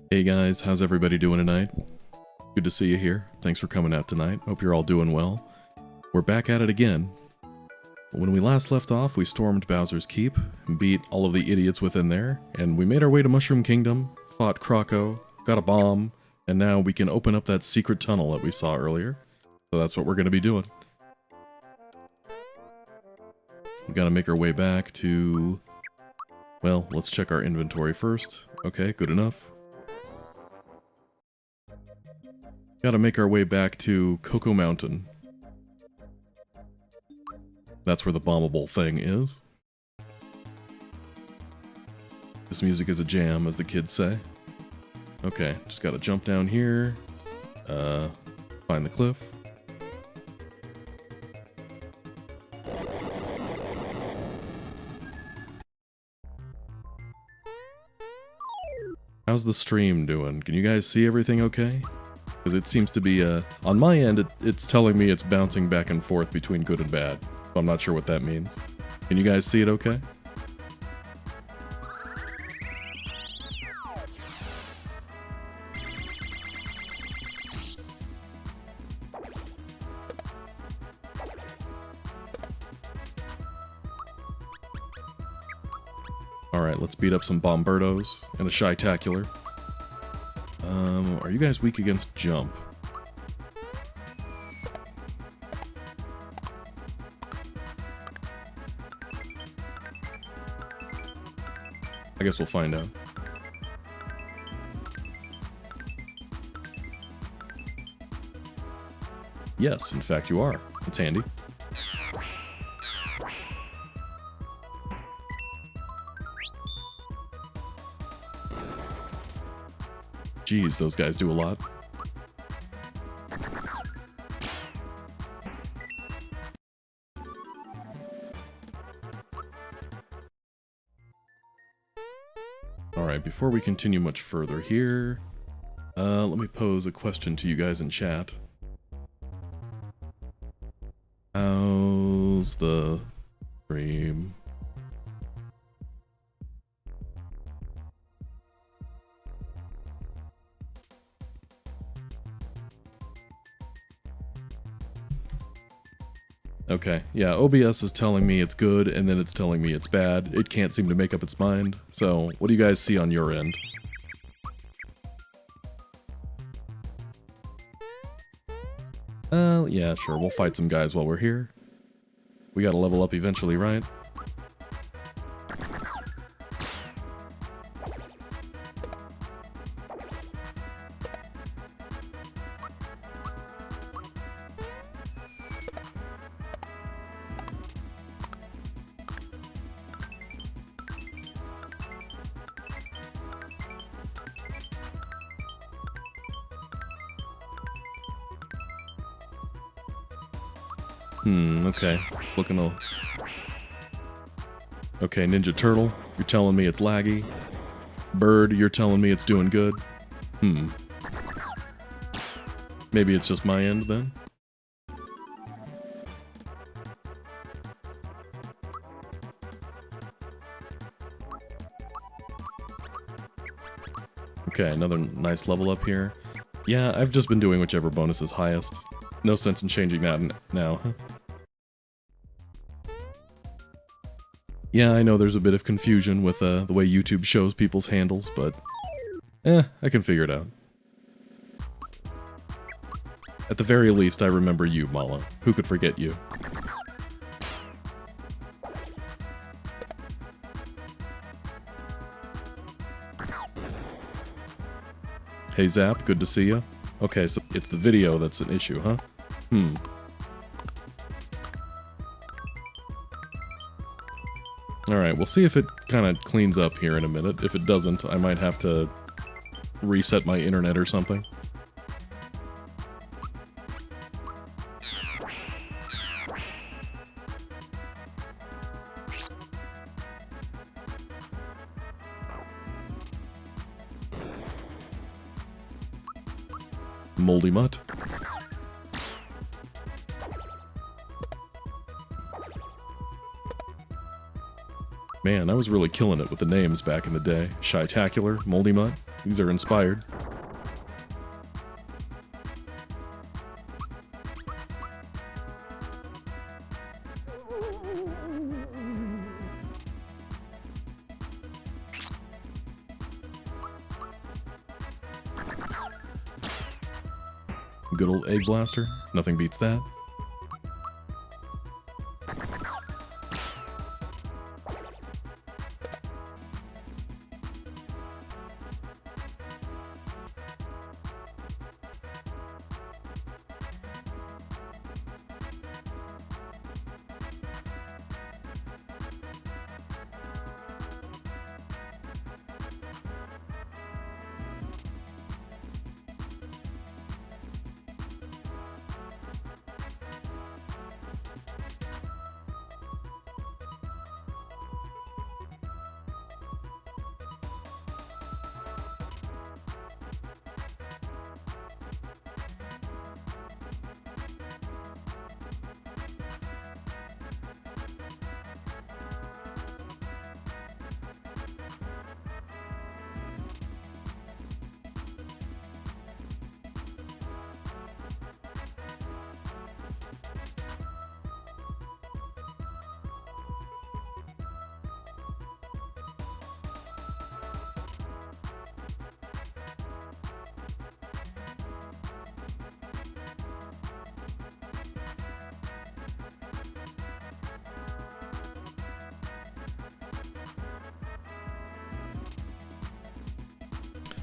Hey guys, how's everybody doing tonight? Good to see you here. Thanks for coming out tonight. Hope you're all doing well. We're back at it again. When we last left off, we stormed Bowser's Keep, and beat all of the idiots within there, and we made our way to Mushroom Kingdom, fought Croco, got a bomb, and now we can open up that secret tunnel that we saw earlier. So that's what we're going to be doing. We gotta make our way back to... Well, let's check our inventory first. Okay, good enough. Gotta make our way back to Cocoa Mountain. That's where the bombable thing is. This music is a jam, as the kids say. Okay, just gotta jump down here. Find the cliff. How's the stream doing? Can you guys see everything okay? Because it seems to be, on my end, it's telling me it's bouncing back and forth between good and bad. So I'm not sure what that means. Can you guys see it okay? Alright, let's beat up some Bombertos and a Shy-tacular. Are you guys weak against jump? I guess we'll find out. Yes, in fact you are. That's handy. Jeez, those guys do a lot. Alright, before we continue much further here, let me pose a question to you guys in chat. How's the stream? Okay, yeah, OBS is telling me it's good, and then it's telling me it's bad. It can't seem to make up its mind. So, what do you guys see on your end? Yeah, sure, we'll fight some guys while we're here. We gotta level up eventually, right? Okay. Looking a... Okay, Ninja Turtle, you're telling me it's laggy. Bird, you're telling me it's doing good. Maybe it's just my end, then? Okay, another nice level up here. Yeah, I've just been doing whichever bonus is highest. No sense in changing that now. Yeah, I know there's a bit of confusion with the way YouTube shows people's handles, but... I can figure it out. At the very least, I remember you, Mala. Who could forget you? Hey Zap, good to see you. Okay, so it's the video that's an issue, huh? Alright, we'll see if it kind of cleans up here in a minute. If it doesn't, I might have to reset my internet or something. Moldy Mutt. Man, I was really killing it with the names back in the day. Shy-tacular, Moldy Mutt. These are inspired. Good old egg blaster. Nothing beats that.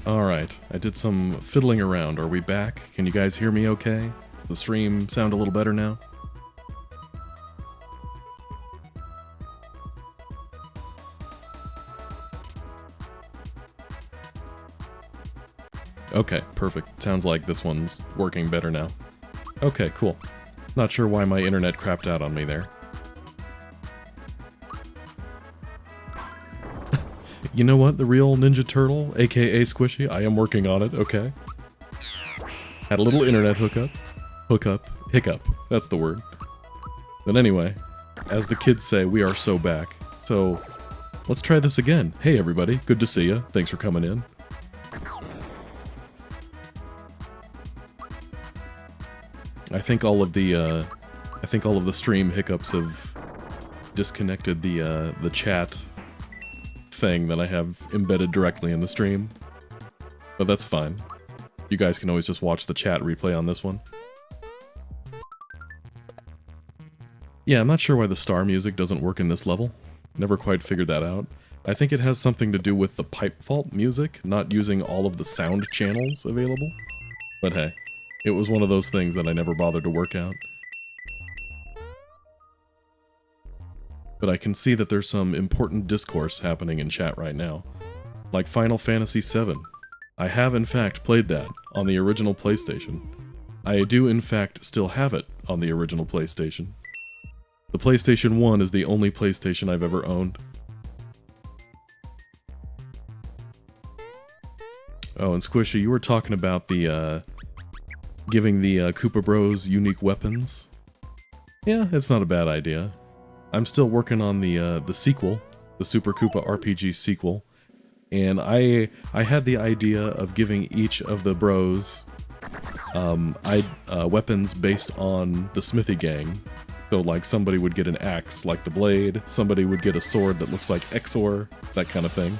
Alright, I did some fiddling around. Are we back? Can you guys hear me okay? Does the stream sound a little better now? Okay, perfect. Sounds like this one's working better now. Okay, cool. Not sure why my internet crapped out on me there. You know what? The real Ninja Turtle, aka Squishy, I am working on it, okay? Had a little internet hiccup, that's the word. But anyway, as the kids say, we are so back. So, let's try this again. Hey everybody, good to see you. Thanks for coming in. I think all of the stream hiccups have disconnected the chat thing that I have embedded directly in the stream. But that's fine. You guys can always just watch the chat replay on this one. Yeah, I'm not sure why the star music doesn't work in this level. Never quite figured that out. I think it has something to do with the pipe fault music, not using all of the sound channels available. But hey, it was one of those things that I never bothered to work out. But I can see that there's some important discourse happening in chat right now. Like Final Fantasy VII. I have in fact played that on the original PlayStation. I do in fact still have it on the original PlayStation. The PlayStation 1 is the only PlayStation I've ever owned. Oh, and Squishy, you were talking about the, giving the Koopa Bros unique weapons. Yeah, it's not a bad idea. I'm still working on the sequel, the Super Koopa RPG sequel, and I had the idea of giving each of the bros weapons based on the Smithy Gang. So like somebody would get an axe like the Blade, somebody would get a sword that looks like Exor, that kind of thing.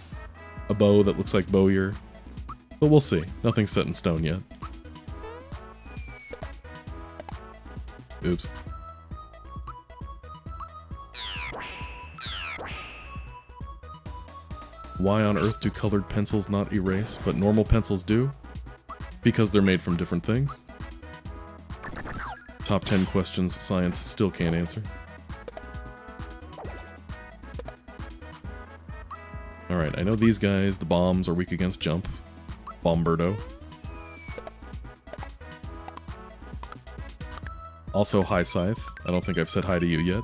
A bow that looks like Bowyer. But we'll see. Nothing's set in stone yet. Oops. Why on earth do colored pencils not erase, but normal pencils do? Because they're made from different things. Top 10 questions science still can't answer. Alright, I know these guys, the bombs, are weak against jump. Bomberto. Also, hi Scythe. I don't think I've said hi to you yet.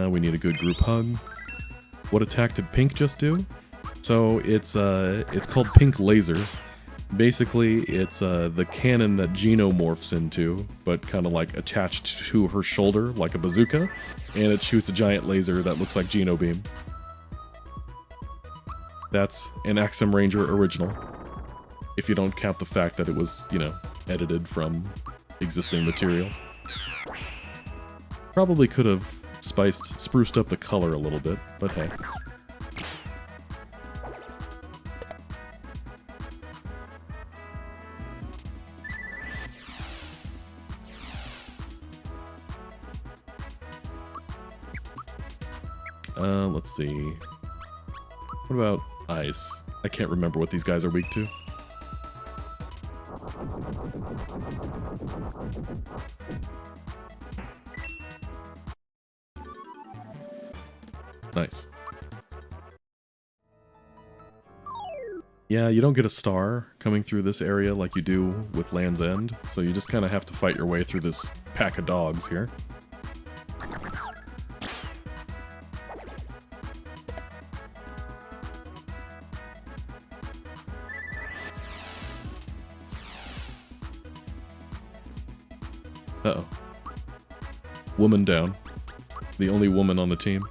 We need a good group hug. What attack did Pink just do? So it's called Pink Laser, Basically, it's the cannon that Gino morphs into, but kind of like attached to her shoulder like a bazooka, and it shoots a giant laser that looks like Gino Beam. That's an Axem Ranger original, if you don't count the fact that it was, you know, edited from existing material. Probably could have spruced up the color a little bit, but hey. Let's see. What about ice? I can't remember what these guys are weak to. Nice. Yeah, you don't get a star coming through this area like you do with Land's End, so you just kind of have to fight your way through this pack of dogs here. Uh-oh. Woman down. The only woman on the team.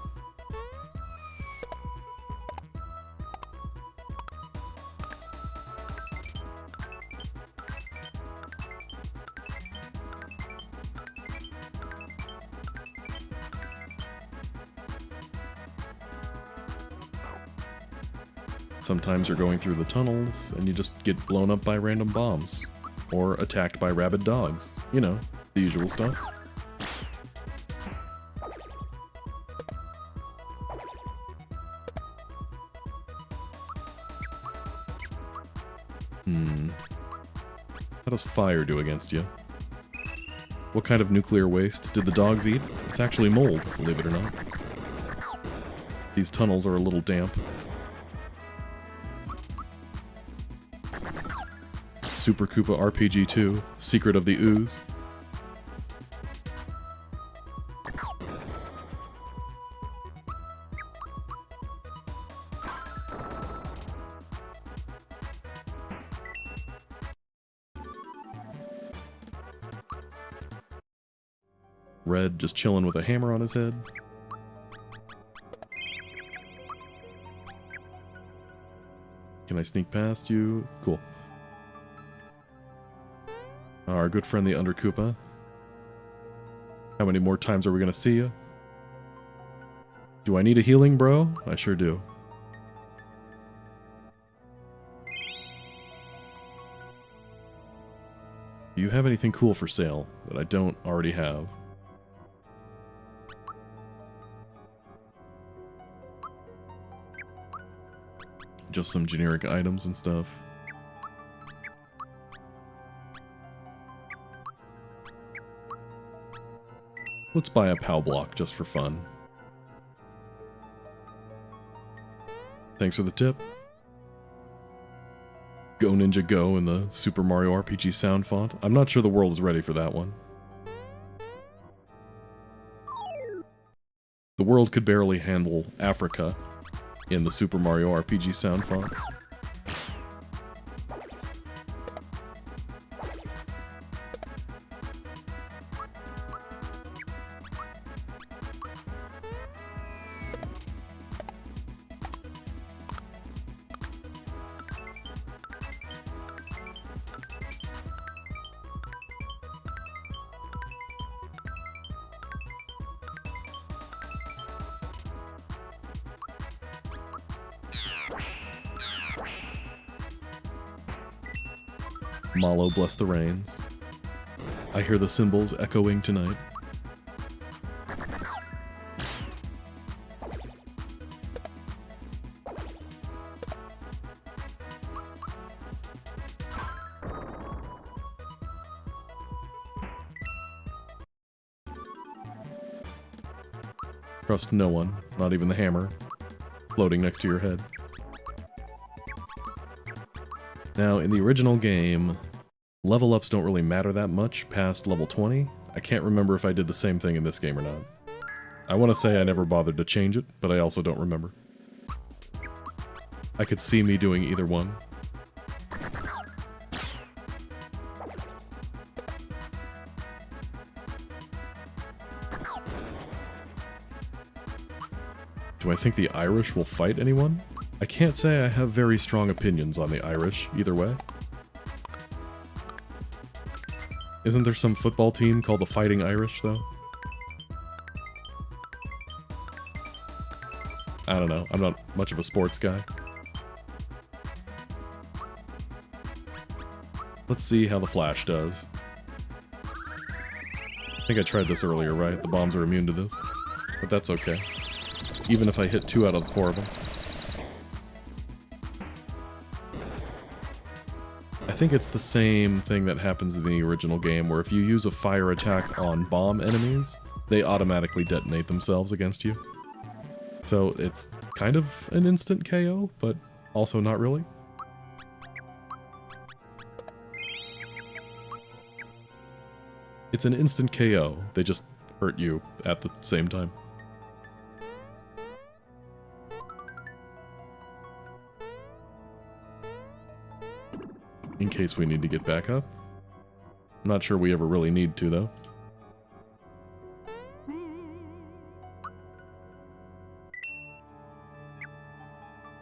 Sometimes you're going through the tunnels, and you just get blown up by random bombs. Or attacked by rabid dogs. You know, the usual stuff. How does fire do against you? What kind of nuclear waste did the dogs eat? It's actually mold, believe it or not. These tunnels are a little damp. Super Koopa RPG 2, Secret of the Ooze. Red just chilling with a hammer on his head. Can I sneak past you? Cool. Our good friend the Under Koopa. How many more times are we gonna see you? Do I need a healing, bro? I sure do. Do you have anything cool for sale that I don't already have? Just some generic items and stuff. Let's buy a POW block just for fun. Thanks for the tip. Go Ninja Go in the Super Mario RPG sound font. I'm not sure the world is ready for that one. The world could barely handle Africa in the Super Mario RPG sound font. Malo bless the rains. I hear the cymbals echoing tonight. Trust no one, not even the hammer, floating next to your head. Now, in the original game, level ups don't really matter that much past level 20. I can't remember if I did the same thing in this game or not. I want to say I never bothered to change it, but I also don't remember. I could see me doing either one. Do I think the Irish will fight anyone? I can't say I have very strong opinions on the Irish, either way. Isn't there some football team called the Fighting Irish, though? I don't know. I'm not much of a sports guy. Let's see how the Flash does. I think I tried this earlier, right? The bombs are immune to this. But that's okay. Even if I hit 2 out of 4 of them. I think it's the same thing that happens in the original game, where if you use a fire attack on bomb enemies, they automatically detonate themselves against you. So it's kind of an instant KO, but also not really. It's an instant KO, they just hurt you at the same time. In case we need to get back up. I'm not sure we ever really need to, though.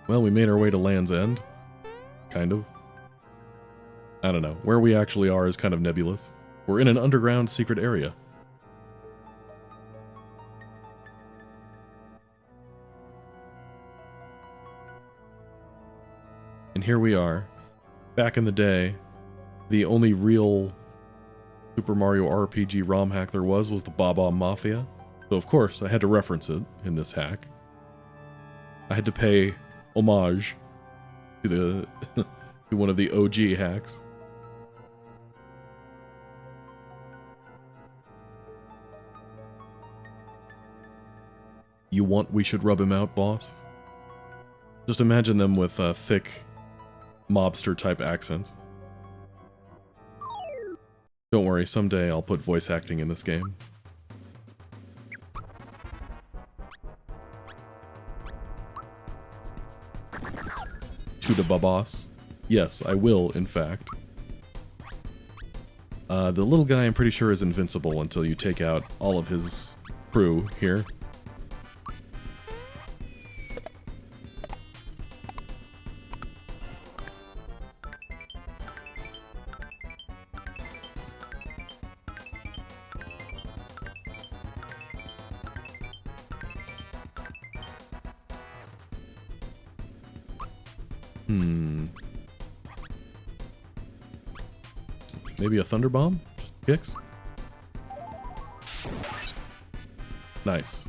Well, we made our way to Land's End. Kind of. I don't know. Where we actually are is kind of nebulous. We're in an underground secret area. And here we are. Back in the day, the only real Super Mario RPG ROM hack there was the Bob-omb Mafia. So of course, I had to reference it in this hack. I had to pay homage to the to one of the OG hacks. You want we should rub him out, boss? Just imagine them with thick mobster-type accents. Don't worry, someday I'll put voice acting in this game. To the babas. Yes, I will, in fact. The little guy, I'm pretty sure, is invincible until you take out all of his crew here. Maybe a thunder bomb? Just kicks? Nice.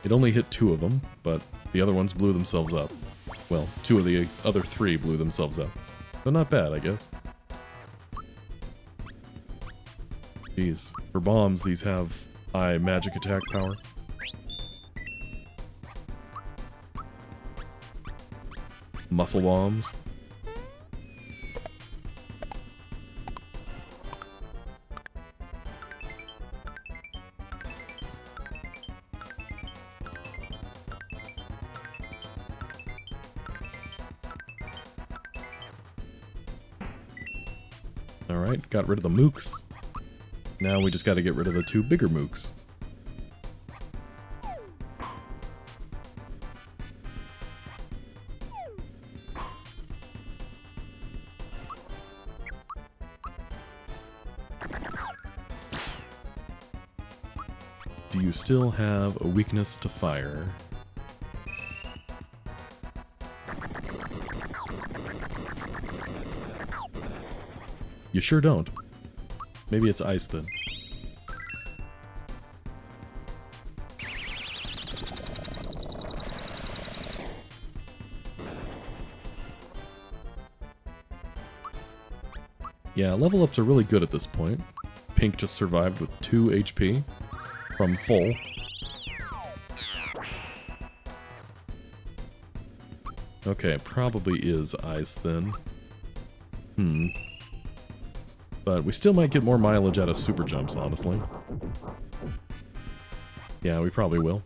It only hit 2 of them, but the other ones blew themselves up. Well, 2 of the other 3 blew themselves up. So not bad, I guess. Jeez. For bombs, these have high magic attack power. Muscle bombs. Alright, got rid of the mooks. Now we just gotta get rid of the 2 bigger mooks. Do you still have a weakness to fire? You sure don't. Maybe it's ice then. Yeah, level ups are really good at this point. Pink just survived with 2 HP from full. Okay, it probably is ice then. But we still might get more mileage out of super jumps, honestly. Yeah, we probably will.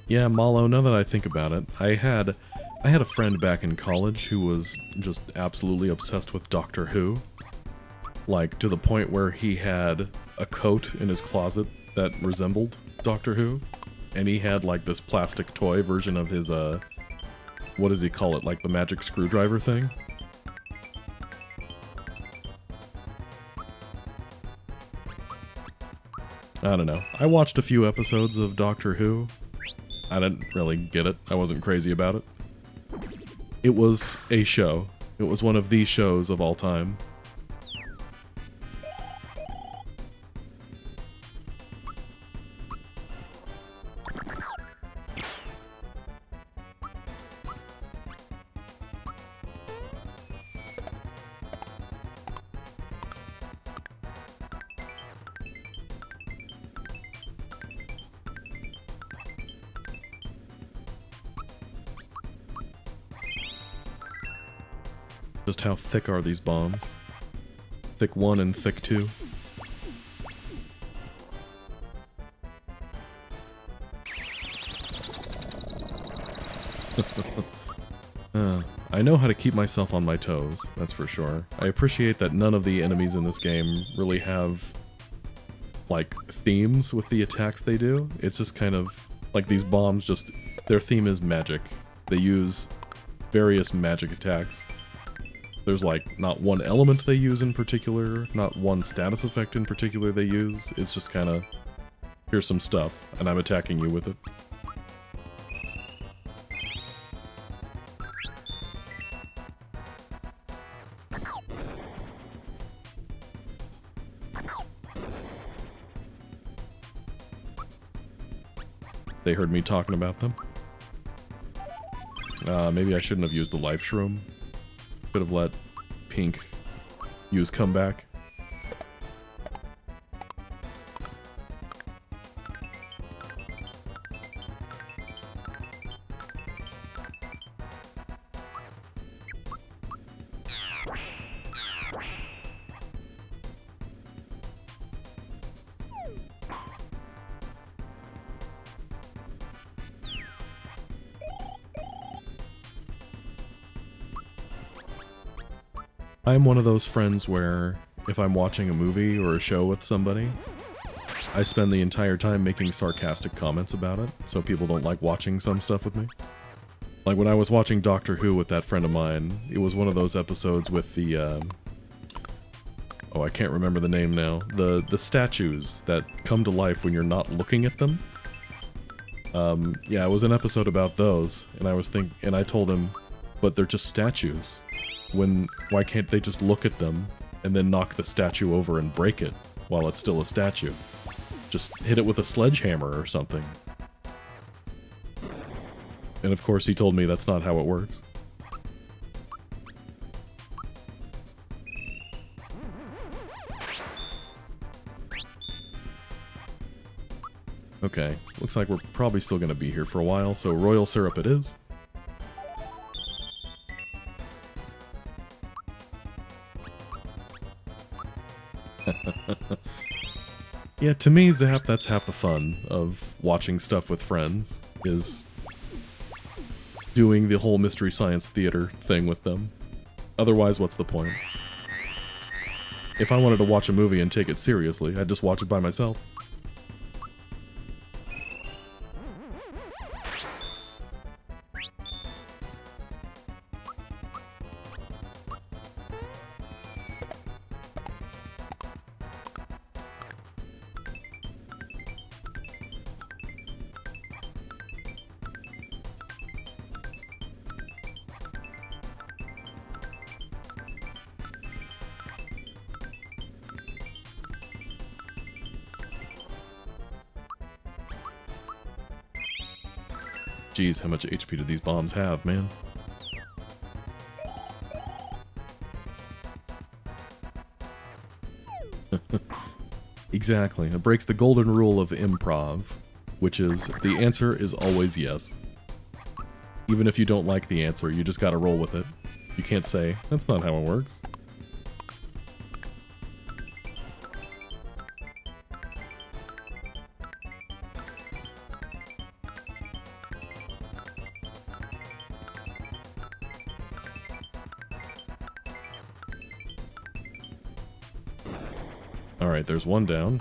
Yeah, Malo, now that I think about it, I had a friend back in college who was just absolutely obsessed with Doctor Who. Like, to the point where he had a coat in his closet that resembled Doctor Who. And he had, like, this plastic toy version of his, what does he call it? Like, the magic screwdriver thing? I don't know. I watched a few episodes of Doctor Who. I didn't really get it. I wasn't crazy about it. It was a show. It was one of the shows of all time. Just how thick are these bombs? Thick 1 and thick 2. I know how to keep myself on my toes, that's for sure. I appreciate that none of the enemies in this game really have, like, themes with the attacks they do. It's just kind of, like, these bombs just, their theme is magic. They use various magic attacks. There's, like, not one element they use in particular, not one status effect in particular they use. It's just kind of, here's some stuff, and I'm attacking you with it. They heard me talking about them. Maybe I shouldn't have used the life shroom. Could have let Pink use comeback. I'm one of those friends where, if I'm watching a movie or a show with somebody, I spend the entire time making sarcastic comments about it, so people don't like watching some stuff with me. Like when I was watching Doctor Who with that friend of mine, it was one of those episodes with the, oh, I can't remember the name now. The statues that come to life when you're not looking at them. Yeah, it was an episode about those, and I told him, but they're just statues. Why can't they just look at them and then knock the statue over and break it while it's still a statue? Just hit it with a sledgehammer or something. And of course he told me that's not how it works. Okay, looks like we're probably still going to be here for a while, so royal syrup it is. Yeah, to me, Zap, that's half the fun of watching stuff with friends, is doing the whole Mystery Science Theater thing with them. Otherwise, what's the point? If I wanted to watch a movie and take it seriously, I'd just watch it by myself. Jeez, how much HP do these bombs have, man? Exactly. It breaks the golden rule of improv, which is the answer is always yes. Even if you don't like the answer, you just gotta roll with it. You can't say, that's not how it works. Alright, there's one down.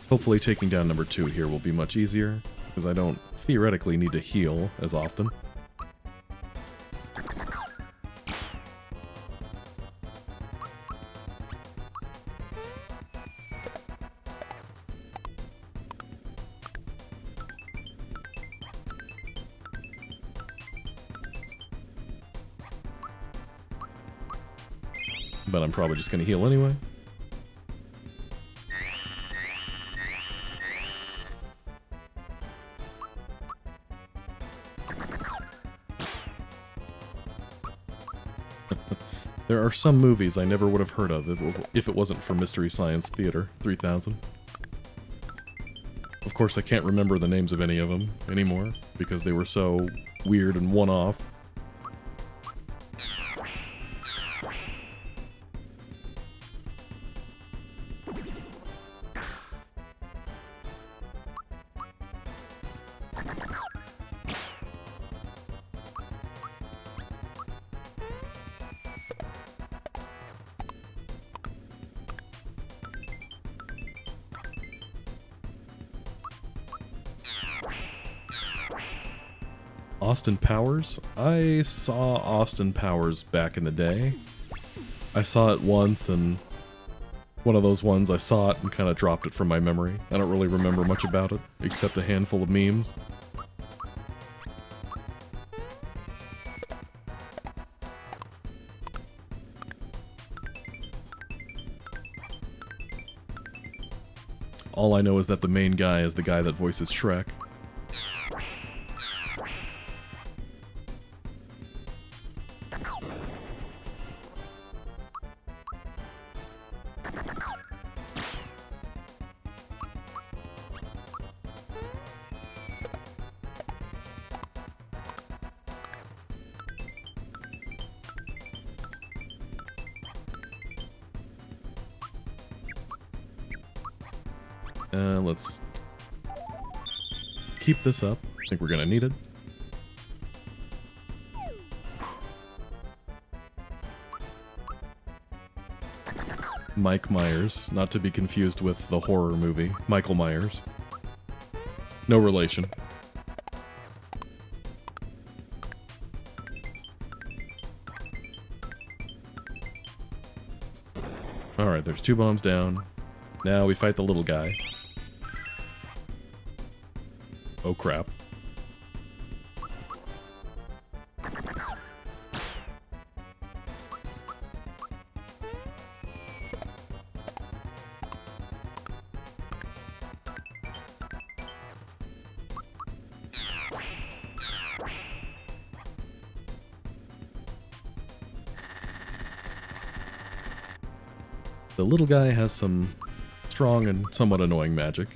Hopefully taking down number 2 here will be much easier, because I don't theoretically need to heal as often. But I'm probably just going to heal anyway. There are some movies I never would have heard of if it wasn't for Mystery Science Theater 3000. Of course, I can't remember the names of any of them anymore, because they were so weird and one-off. Austin Powers? I saw Austin Powers back in the day. I saw it once, and one of those ones I saw it and kind of dropped it from my memory. I don't really remember much about it, except a handful of memes. All I know is that the main guy is the guy that voices Shrek. Let's keep this up. I think we're gonna need it. Mike Myers, not to be confused with the horror movie, Michael Myers. No relation. Alright, there's 2 bombs down. Now we fight the little guy. Oh crap. The little guy has some strong and somewhat annoying magic.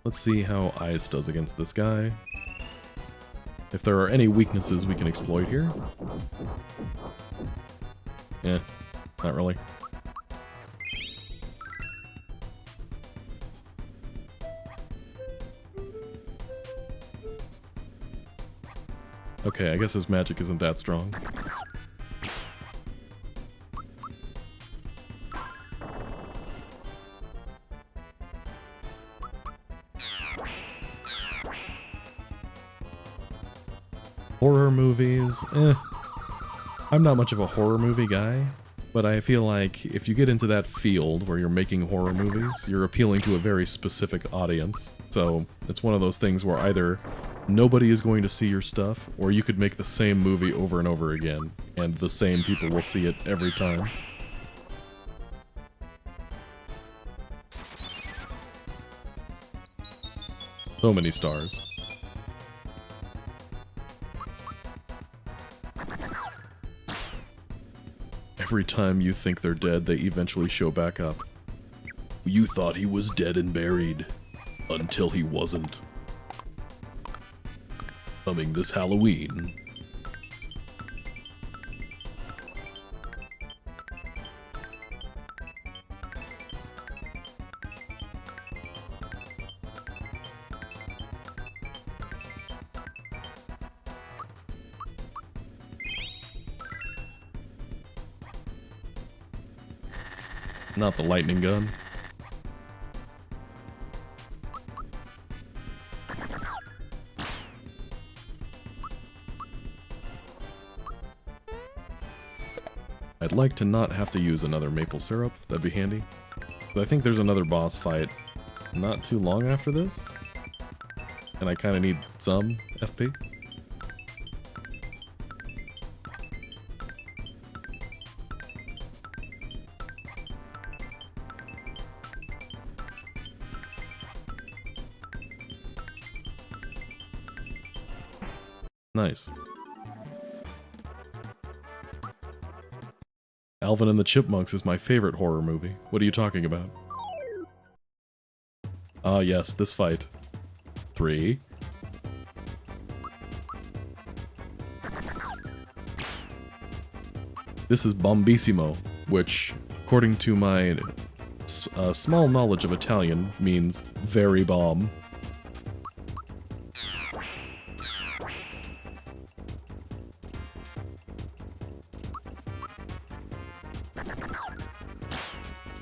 Let's see how Ice does against this guy. If there are any weaknesses we can exploit here. Eh, not really. Okay, I guess his magic isn't that strong. Horror movies, I'm not much of a horror movie guy, but I feel like if you get into that field where you're making horror movies, you're appealing to a very specific audience. So it's one of those things where either nobody is going to see your stuff, or you could make the same movie over and over again, and the same people will see it every time. So many stars. Every time you think they're dead, they eventually show back up. You thought he was dead and buried, until he wasn't. Coming this Halloween. Not the lightning gun. I'd like to not have to use another maple syrup. That'd be handy. But I think there's another boss fight not too long after this. And I kind of need some FP. Nice. Alvin and the Chipmunks is my favorite horror movie. What are you talking about? Ah, yes, this fight. 3. This is Bombissimo, which, according to my small knowledge of Italian, means very bomb.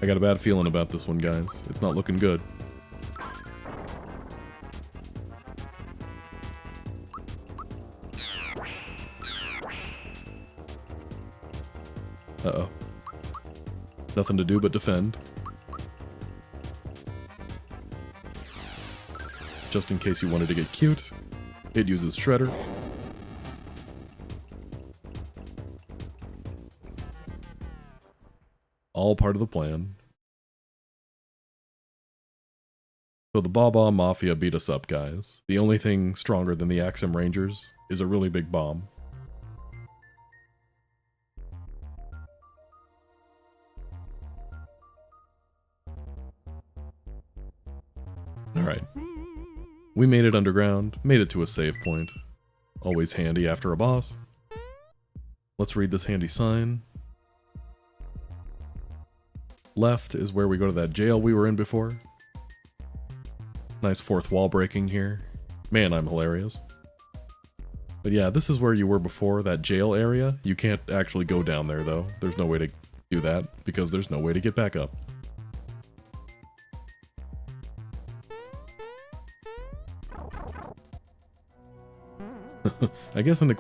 I got a bad feeling about this one, guys. It's not looking good. Uh-oh. Nothing to do but defend. Just in case you wanted to get cute, it uses Shredder. All part of the plan. So the Baba Mafia beat us up, guys. The only thing stronger than the Axem Rangers is a really big bomb. Alright. We made it underground, made it to a save point. Always handy after a boss. Let's read this handy sign. Left is where we go to that jail we were in before. Nice fourth wall breaking here. Man, I'm hilarious. But yeah, this is where you were before, that jail area. You can't actually go down there, though. There's no way to do that, because there's no way to get back up. I guess in the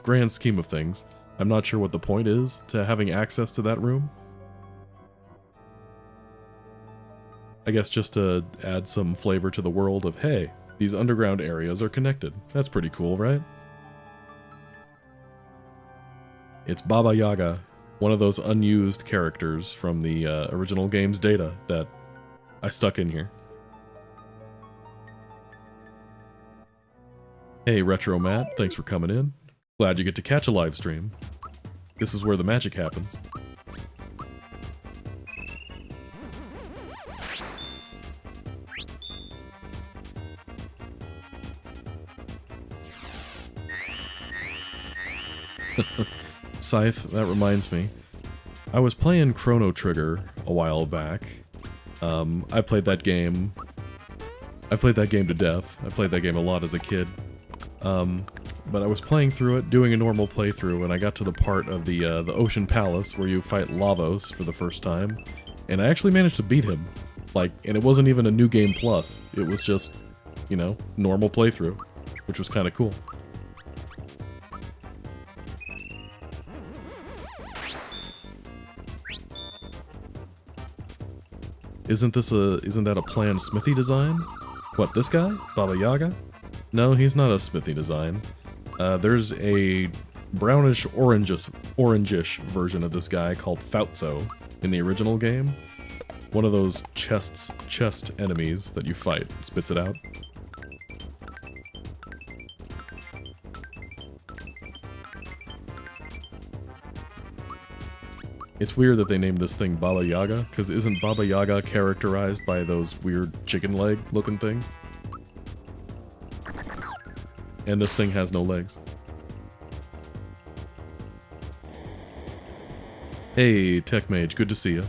grand scheme of things, I'm not sure what the point is to having access to that room. I guess just to add some flavor to the world of, hey, these underground areas are connected. That's pretty cool, right? It's Baba Yaga, one of those unused characters from the original game's data that I stuck in here. Hey, Retro Matt, thanks for coming in. Glad you get to catch a live stream. This is where the magic happens. Scythe, that reminds me. I was playing Chrono Trigger a while back. I played that game to death. I played that game a lot as a kid. But I was playing through it, doing a normal playthrough, and I got to the part of the Ocean Palace where you fight Lavos for the first time, and I actually managed to beat him. Like, and it wasn't even a New Game Plus. It was just, you know, normal playthrough, which was kind of cool. Isn't that a planned smithy design? What, this guy? Baba Yaga? No, he's not a smithy design. There's a brownish orangish version of this guy called Fautzo in the original game. One of those chest enemies that you fight spits it out. It's weird that they named this thing Baba Yaga, because isn't Baba Yaga characterized by those weird chicken leg looking things? And this thing has no legs. Hey, Tech Mage, good to see you.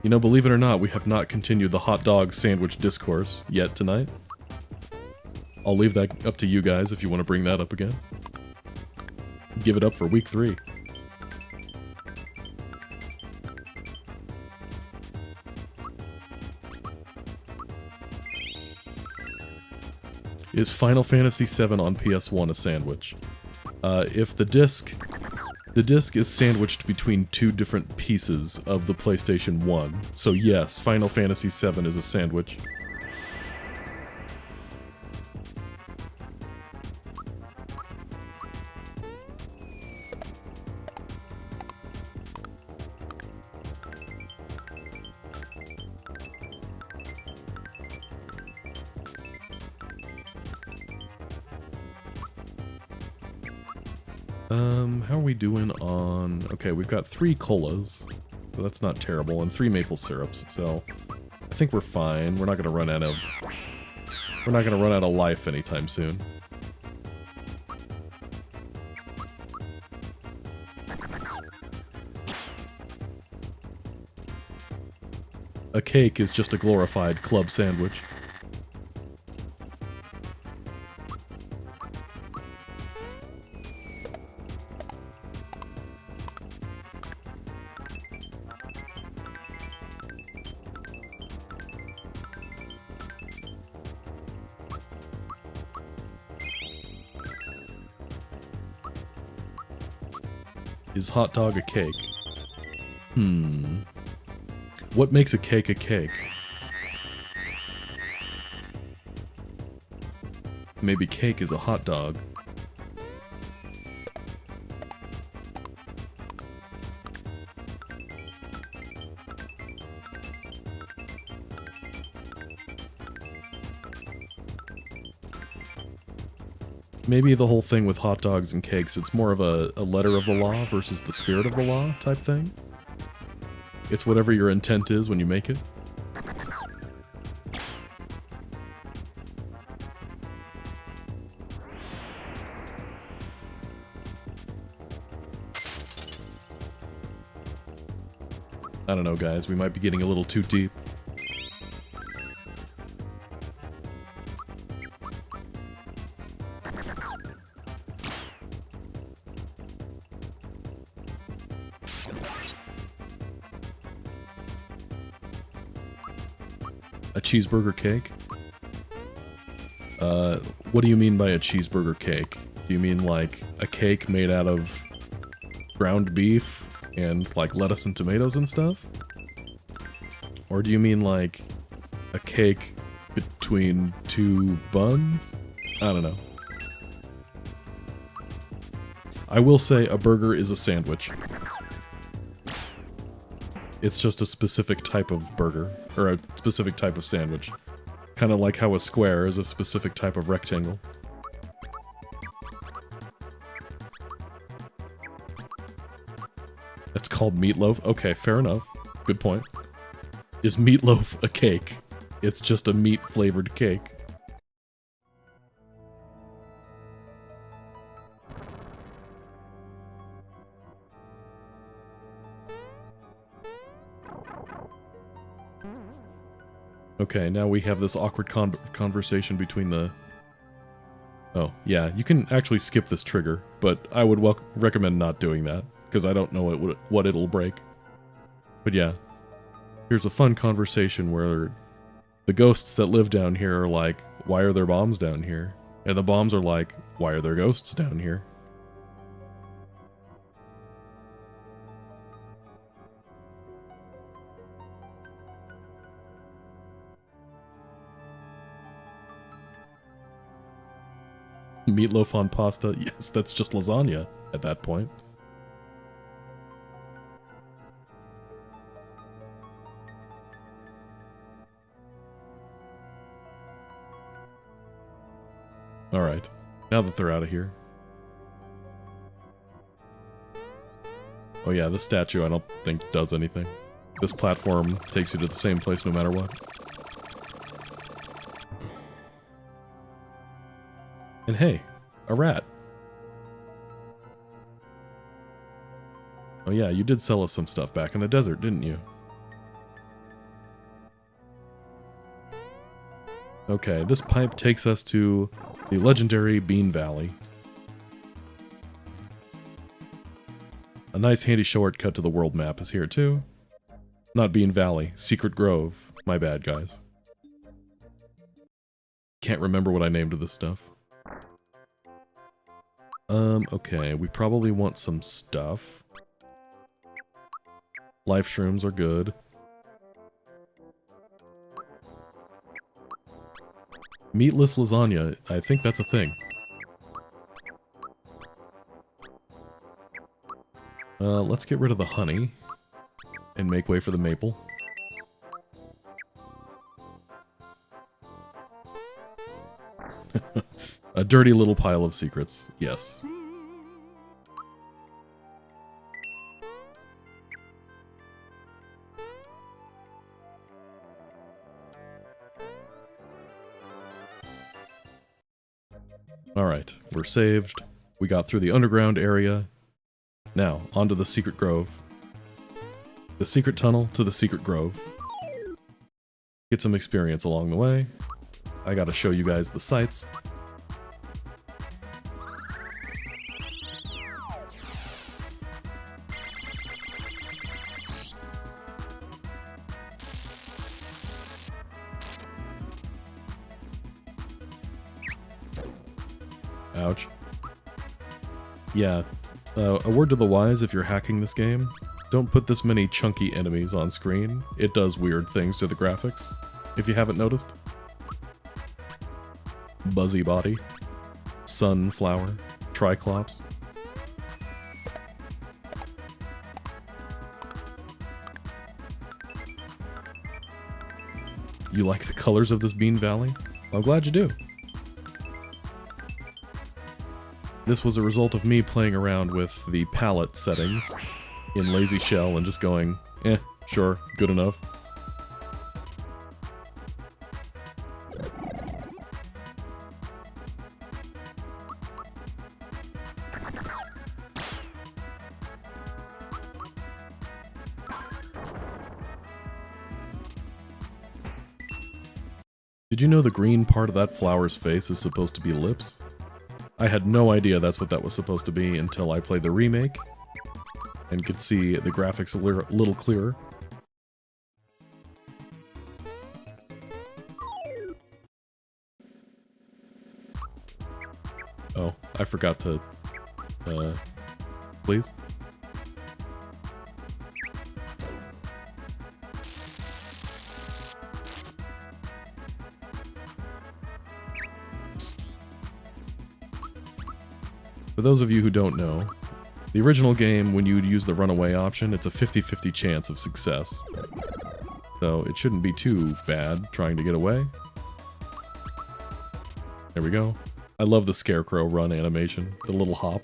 You know, believe it or not, we have not continued the hot dog sandwich discourse yet tonight. I'll leave that up to you guys if you want to bring that up again. Give it up for week 3. Is Final Fantasy VII on PS1 a sandwich? If the disc is sandwiched between two different pieces of the PlayStation 1. So yes, Final Fantasy VII is a sandwich. How are we doing on... Okay, we've got 3 colas, so that's not terrible, and 3 maple syrups, so I think we're fine. We're not gonna run out of... We're not gonna run out of life anytime soon. A cake is just a glorified club sandwich. Is hot dog a cake? What makes a cake a cake? Maybe cake is a hot dog. Maybe the whole thing with hot dogs and cakes, it's more of a letter of the law versus the spirit of the law type thing. It's whatever your intent is when you make it. I don't know, guys. We might be getting a little too deep. A cheeseburger cake? What do you mean by a cheeseburger cake? Do you mean like a cake made out of ground beef and like lettuce and tomatoes and stuff? Or do you mean like a cake between 2 buns? I don't know. I will say a burger is a sandwich. It's just a specific type of burger, or a specific type of sandwich. Kind of like how a square is a specific type of rectangle. That's called meatloaf? Okay, fair enough. Good point. Is meatloaf a cake? It's just a meat-flavored cake. Okay, now we have this awkward conversation between the... Oh, yeah, you can actually skip this trigger, but I would recommend not doing that, because I don't know what it'll break. But yeah, here's a fun conversation where the ghosts that live down here are like, why are there bombs down here? And the bombs are like, why are there ghosts down here? Meatloaf on pasta? Yes, that's just lasagna at that point. Alright, now that they're out of here. Oh yeah, this statue I don't think does anything. This platform takes you to the same place no matter what. And hey, a rat. Oh yeah, you did sell us some stuff back in the desert, didn't you? Okay, this pipe takes us to the legendary Bean Valley. A nice handy shortcut to the world map is here too. Not Bean Valley, Secret Grove. My bad, guys. Can't remember what I named this stuff. Okay, we probably want some stuff. Life shrooms are good. Meatless lasagna, I think that's a thing. Let's get rid of the honey and make way for the maple. A dirty little pile of secrets, yes. Alright, we're saved. We got through the underground area. Now, onto the secret grove. The secret tunnel to the secret grove. Get some experience along the way. I gotta show you guys the sights. Ouch. Yeah, a word to the wise if you're hacking this game. Don't put this many chunky enemies on screen. It does weird things to the graphics, if you haven't noticed. Buzzy body. Sunflower. Triclops. You like the colors of this bean valley? I'm glad you do. This was a result of me playing around with the palette settings in Lazy Shell and just going, sure, good enough. Did you know the green part of that flower's face is supposed to be lips? I had no idea that's what that was supposed to be until I played the remake and could see the graphics a little clearer. Oh, I forgot to, please? For those of you who don't know, the original game, when you would use the runaway option, it's a 50-50 chance of success. So it shouldn't be too bad trying to get away. There we go. I love the scarecrow run animation, the little hop.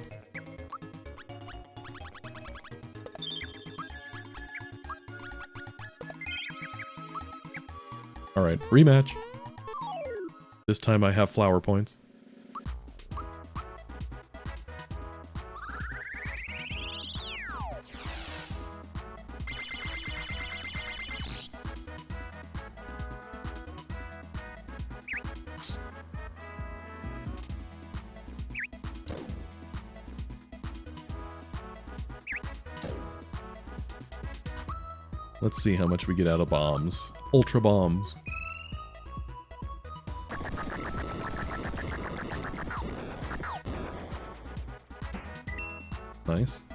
Alright, rematch. This time I have flower points. Let's see how much we get out of bombs. Ultra bombs. Nice.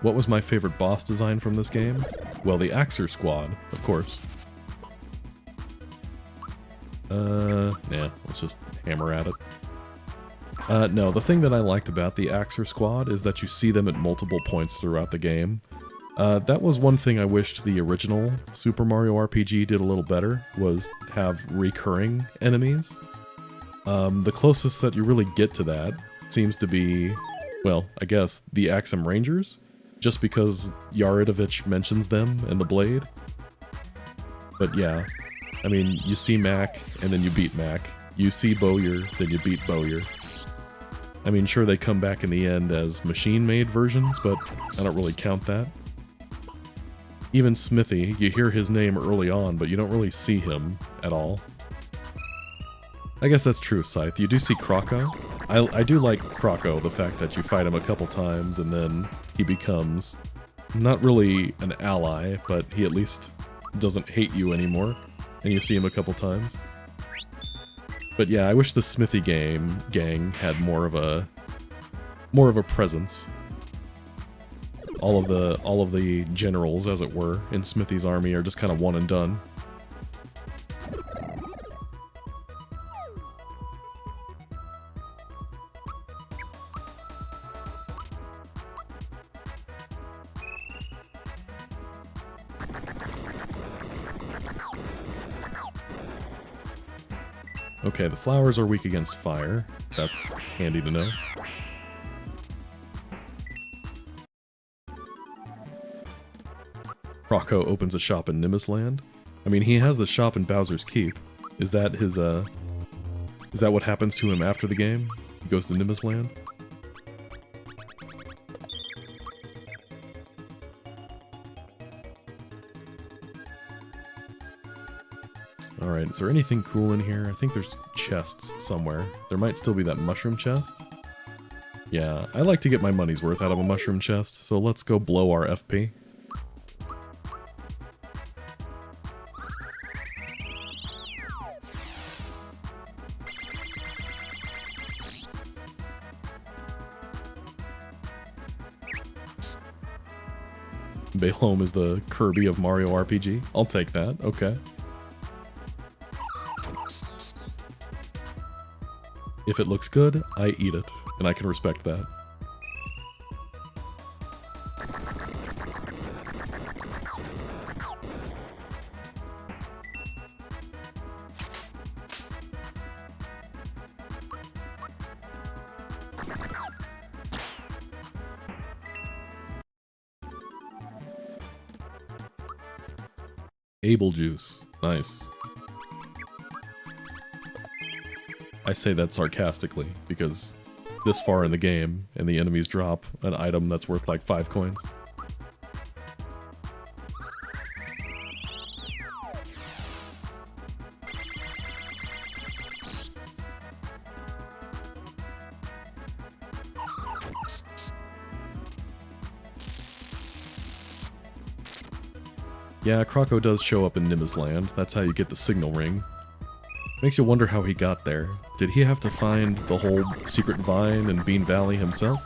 What was my favorite boss design from this game? Well, the Axer squad, of course. Yeah, let's just hammer at it. No, the thing that I liked about the Axer squad is that you see them at multiple points throughout the game. That was one thing I wished the original Super Mario RPG did a little better, was have recurring enemies. The closest that you really get to that seems to be, well, I guess, the Axem Rangers, just because Yaridovich mentions them and the blade. But yeah, I mean, you see Mac, and then you beat Mac. You see Bowyer, then you beat Bowyer. I mean, sure, they come back in the end as machine-made versions, but I don't really count that. Even Smithy, you hear his name early on, but you don't really see him at all. I guess that's true, Scythe. You do see Croco. I do like Croco, the fact that you fight him a couple times, and then he becomes not really an ally, but he at least doesn't hate you anymore, and you see him a couple times. But yeah, I wish the Smithy gang had more of a presence. All of the generals, as it were, in Smithy's army are just kind of one and done. Okay, the flowers are weak against fire. That's handy to know. Rocco opens a shop in Nimbus Land. I mean, he has the shop in Bowser's Keep. Is that his, is that what happens to him after the game? He goes to Nimbus Land? Alright, is there anything cool in here? I think there's chests somewhere. There might still be that mushroom chest. Yeah, I like to get my money's worth out of a mushroom chest, so let's go blow our FP. Baelome is the Kirby of Mario RPG. I'll take that, okay. If it looks good, I eat it, and I can respect that. Able juice. Nice. I say that sarcastically, because this far in the game, and the enemies drop an item that's worth like 5 coins. Yeah, Croco does show up in Nimbus Land. That's how you get the signal ring. Makes you wonder how he got there. Did he have to find the whole secret vine in Bean Valley himself?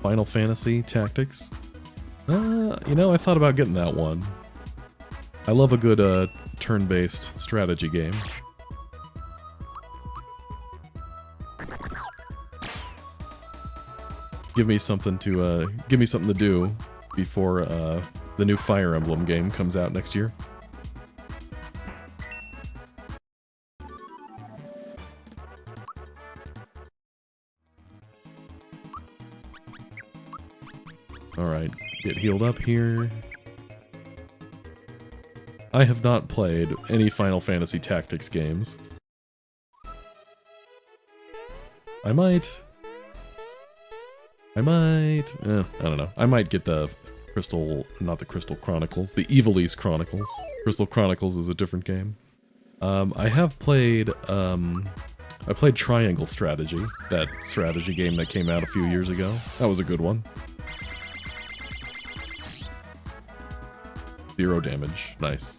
Final Fantasy Tactics? You know, I thought about getting that one. I love a good turn-based strategy game. Give me something to do before the new Fire Emblem game comes out next year. Alright, get healed up here. I have not played any Final Fantasy Tactics games. I might... I don't know. I might get the not the Crystal Chronicles, the Evilise Chronicles. Crystal Chronicles is a different game. I have played, I played Triangle Strategy, that strategy game that came out a few years ago. That was a good one. 0 damage. Nice.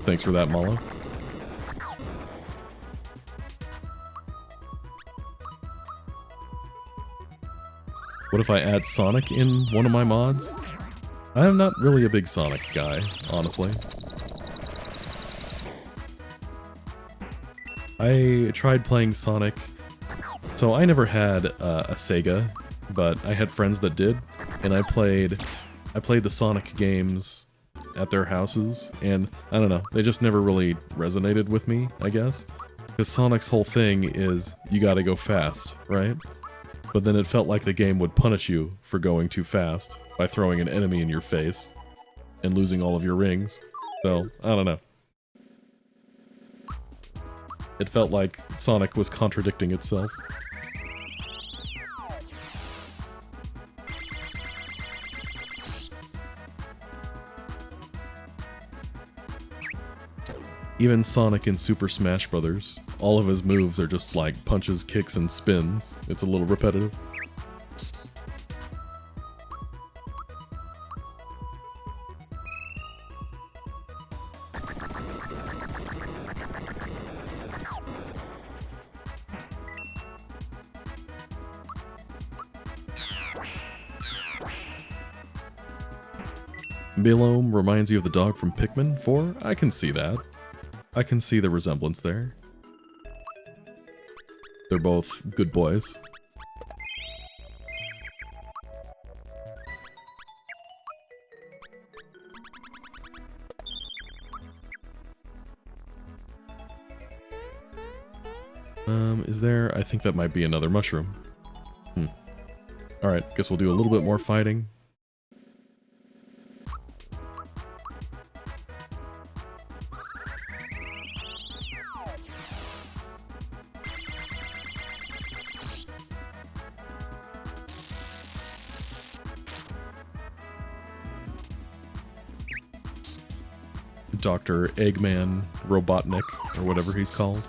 Thanks for that, Malo. What if I add Sonic in one of my mods? I am not really a big Sonic guy, honestly. I tried playing Sonic. So I never had a Sega, but I had friends that did, and I played the Sonic games at their houses, and I don't know, they just never really resonated with me, I guess. Because Sonic's whole thing is, you gotta go fast, right? But then it felt like the game would punish you for going too fast by throwing an enemy in your face and losing all of your rings. So, I don't know. It felt like Sonic was contradicting itself. Even Sonic in Super Smash Bros., all of his moves are just like punches, kicks, and spins. It's a little repetitive. Bilome reminds you of the dog from Pikmin 4? I can see that. I can see the resemblance there. They're both good boys. Is there? I think that might be another mushroom. Alright, guess we'll do a little bit more fighting. Dr. Eggman Robotnik, or whatever he's called.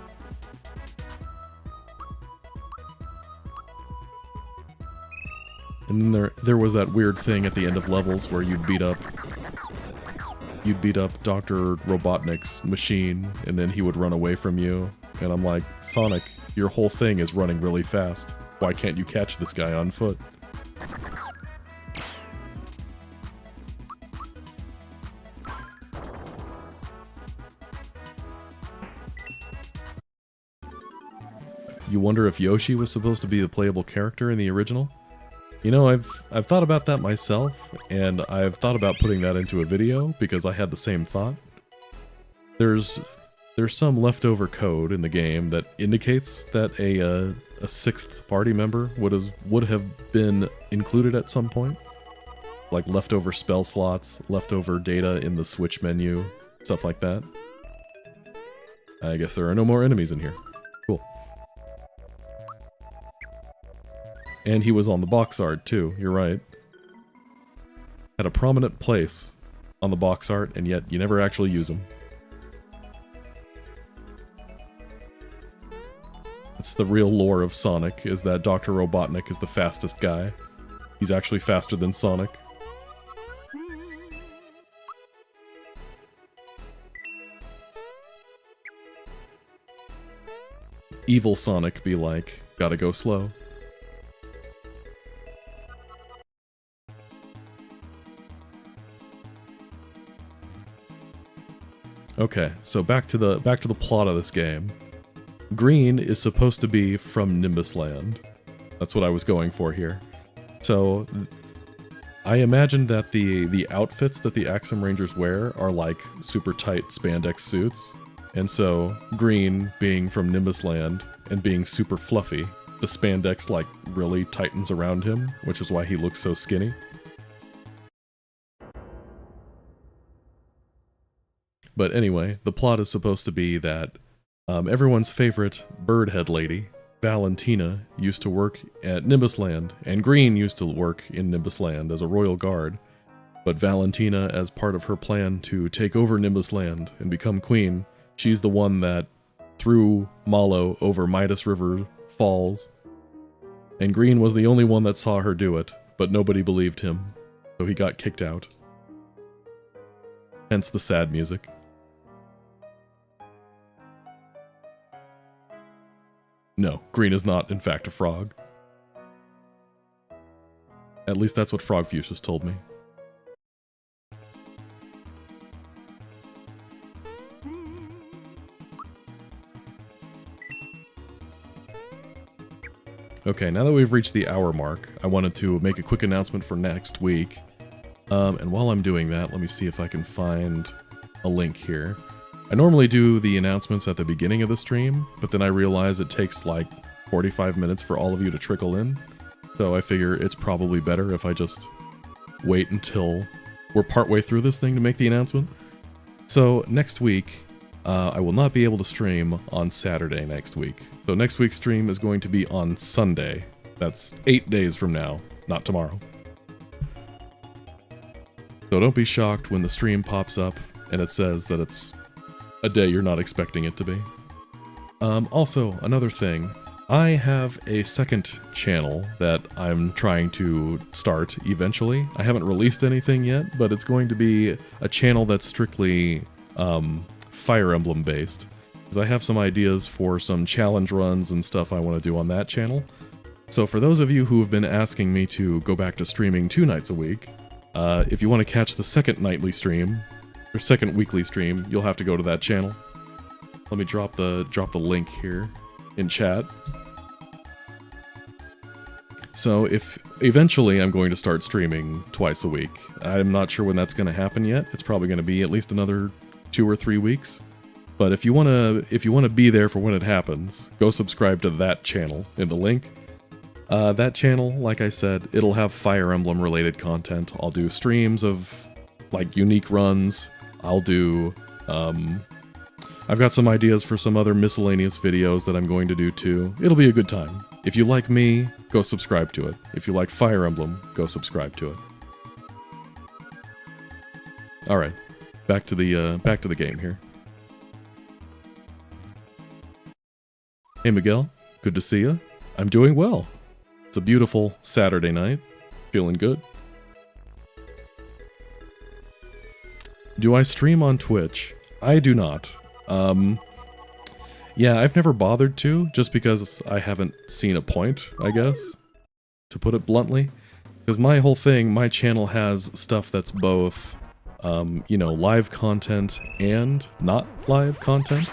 And then there was that weird thing at the end of levels where you'd beat up Dr. Robotnik's machine, and then he would run away from you. And I'm like, Sonic, your whole thing is running really fast. Why can't you catch this guy on foot? You wonder if Yoshi was supposed to be the playable character in the original? You know, I've thought about that myself, and I've thought about putting that into a video because I had the same thought. There's some leftover code in the game that indicates that a sixth party member would have been included at some point, like leftover spell slots, leftover data in the Switch menu, stuff like that. I guess there are no more enemies in here. Cool. And he was on the box art too, you're right. Had a prominent place on the box art, and yet you never actually use him. That's the real lore of Sonic, is that Dr. Robotnik is the fastest guy. He's actually faster than Sonic. Evil Sonic be like, gotta go slow. Okay, so back to the plot of this game. Green is supposed to be from Nimbus Land. That's what I was going for here. So I imagined that the outfits that the Axem Rangers wear are like super tight spandex suits. And so Green being from Nimbus Land and being super fluffy, the spandex like really tightens around him, which is why he looks so skinny. But anyway, the plot is supposed to be that everyone's favorite birdhead lady, Valentina, used to work at Nimbus Land, and Green used to work in Nimbus Land as a royal guard. But Valentina, as part of her plan to take over Nimbus Land and become queen, she's the one that threw Malo over Midas River Falls. And Green was the only one that saw her do it, but nobody believed him, so he got kicked out. Hence the sad music. No, Green is not, in fact, a frog. At least that's what Frogfucius told me. Okay, now that we've reached the hour mark, I wanted to make a quick announcement for next week. And while I'm doing that, let me see if I can find a link here. I normally do the announcements at the beginning of the stream, but then I realize it takes like 45 minutes for all of you to trickle in. So I figure it's probably better if I just wait until we're partway through this thing to make the announcement. So next week, I will not be able to stream on Saturday next week. So next week's stream is going to be on Sunday. That's 8 days from now, not tomorrow. So don't be shocked when the stream pops up and it says that it's a day you're not expecting it to be. Also, another thing. I have a second channel that I'm trying to start eventually. I haven't released anything yet, but it's going to be a channel that's strictly Fire Emblem based. Because I have some ideas for some challenge runs and stuff I want to do on that channel. So for those of you who have been asking me to go back to streaming 2 nights a week, if you want to catch the second nightly stream, or second weekly stream, you'll have to go to that channel. Let me drop the link here in chat. So if eventually I'm going to start streaming twice a week. I'm not sure when that's going to happen yet. It's probably going to be at least another 2 or 3 weeks. But if you want to be there for when it happens, go subscribe to that channel in the link. That channel, like I said, it'll have Fire Emblem related content. I'll do streams of like unique runs. I'll do I've got some ideas for some other miscellaneous videos that I'm going to do too. It'll be a good time. If you like me, go subscribe to it. If you like Fire Emblem, go subscribe to it. All right, back to the game here. Hey Miguel, good to see you. I'm doing well. It's a beautiful Saturday night. Feeling good. Do I stream on Twitch? I do not. Yeah, I've never bothered to, just because I haven't seen a point, I guess, to put it bluntly. Because my whole thing, my channel has stuff that's both, you know, live content and not live content.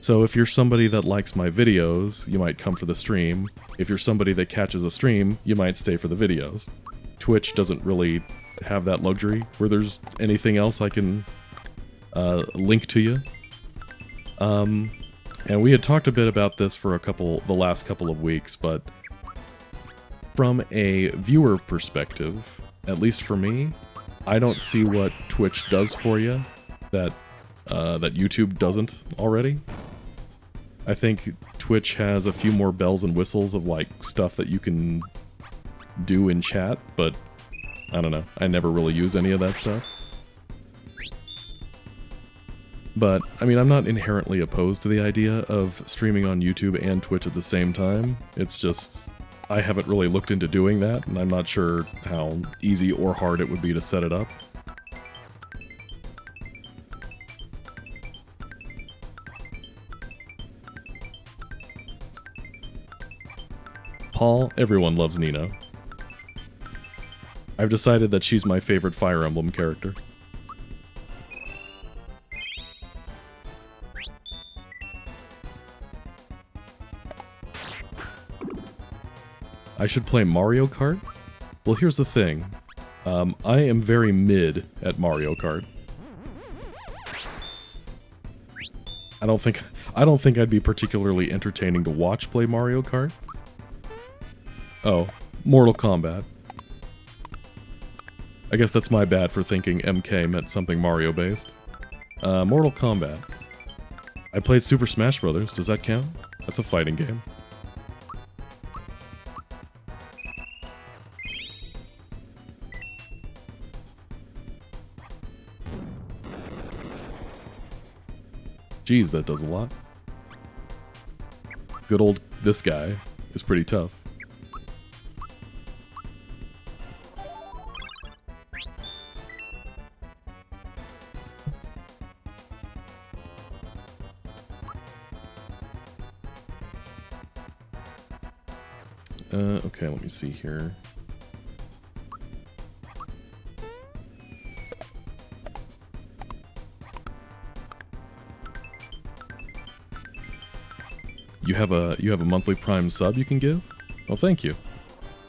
So if you're somebody that likes my videos, you might come for the stream. If you're somebody that catches a stream, you might stay for the videos. Twitch doesn't really have that luxury where there's anything else I can link to you. And we had talked a bit about this for the last couple of weeks, but from a viewer perspective, at least for me, I don't see what Twitch does for you that YouTube doesn't already. I think Twitch has a few more bells and whistles of like stuff that you can do in chat, but I don't know. I never really use any of that stuff. But, I mean, I'm not inherently opposed to the idea of streaming on YouTube and Twitch at the same time. It's just, I haven't really looked into doing that, and I'm not sure how easy or hard it would be to set it up. Paul, everyone loves Nino. I've decided that she's my favorite Fire Emblem character. I should play Mario Kart? Well, here's the thing. I am very mid at Mario Kart. I don't think I'd be particularly entertaining to watch play Mario Kart. Oh, Mortal Kombat. I guess that's my bad for thinking MK meant something Mario-based. Mortal Kombat. I played Super Smash Bros. Does that count? That's a fighting game. Jeez, that does a lot. Good old this guy is pretty tough. Okay, let me see here. You have a monthly Prime sub you can give? Well, thank you.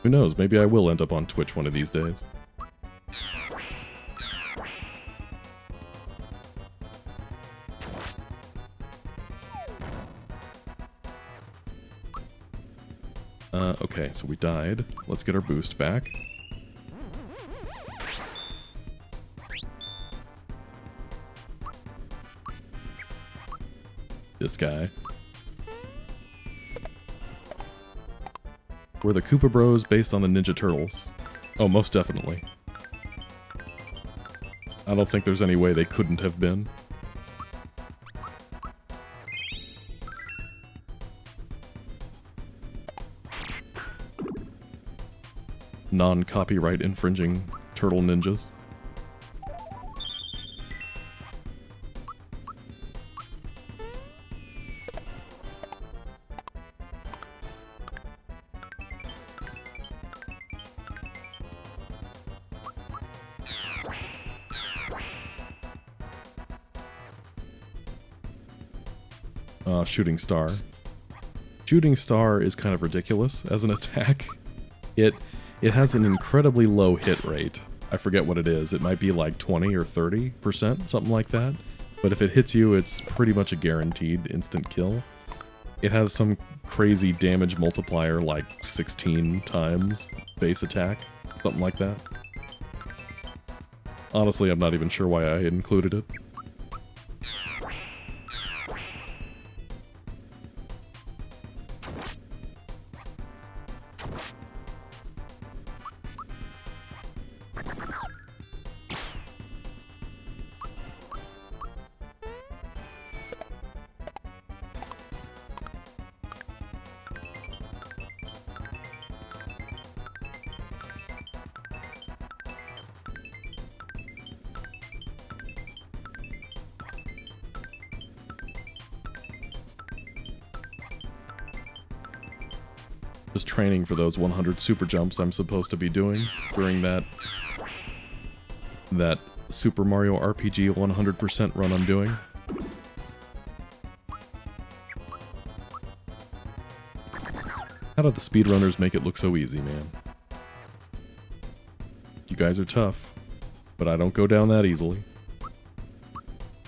Who knows, maybe I will end up on Twitch one of these days. Okay, so we died. Let's get our boost back. This guy. Were the Koopa Bros based on the Ninja Turtles? Oh, most definitely. I don't think there's any way they couldn't have been. non-copyright infringing turtle ninjas. Shooting Star. Shooting Star is kind of ridiculous as an attack. It has an incredibly low hit rate. I forget what it is. It might be like 20 or 30%, something like that. But if it hits you, it's pretty much a guaranteed instant kill. It has some crazy damage multiplier, like 16 times base attack, something like that. Honestly, I'm not even sure why I included it. Just training for those 100 super jumps I'm supposed to be doing during that Super Mario RPG 100% run I'm doing. How do the speedrunners make it look so easy, man? You guys are tough, but I don't go down that easily.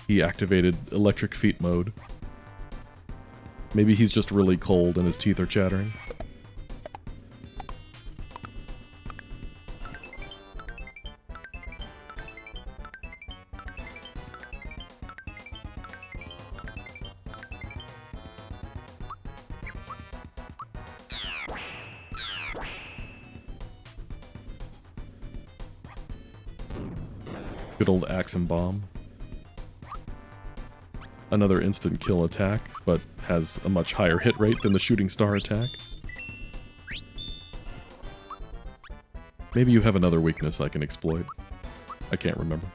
He activated electric feet mode. Maybe he's just really cold and his teeth are chattering. Good old Axem Bomb. Another instant kill attack, but has a much higher hit rate than the Shooting Star attack. Maybe you have another weakness I can exploit. I can't remember.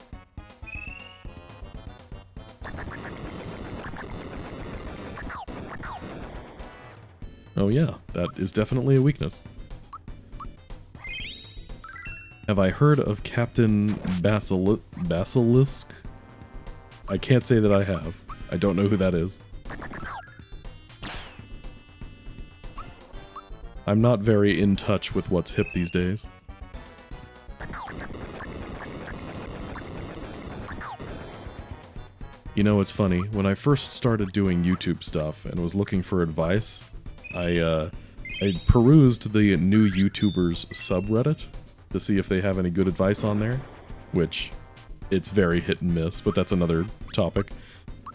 Oh yeah, that is definitely a weakness. Have I heard of Captain Basilisk? I can't say that I have. I don't know who that is. I'm not very in touch with what's hip these days. You know, it's funny. When I first started doing YouTube stuff and was looking for advice, I perused the new YouTubers subreddit to see if they have any good advice on there, which it's very hit and miss, but that's another topic.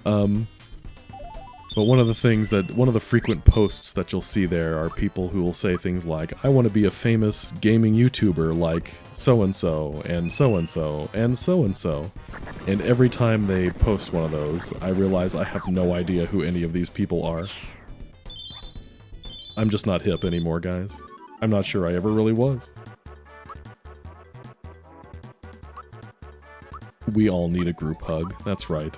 But one of the frequent posts that you'll see there are people who will say things like, I want to be a famous gaming YouTuber like so-and-so, and so-and-so, and so-and-so. And every time they post one of those, I realize I have no idea who any of these people are. I'm just not hip anymore, guys. I'm not sure I ever really was. We all need a group hug, that's right.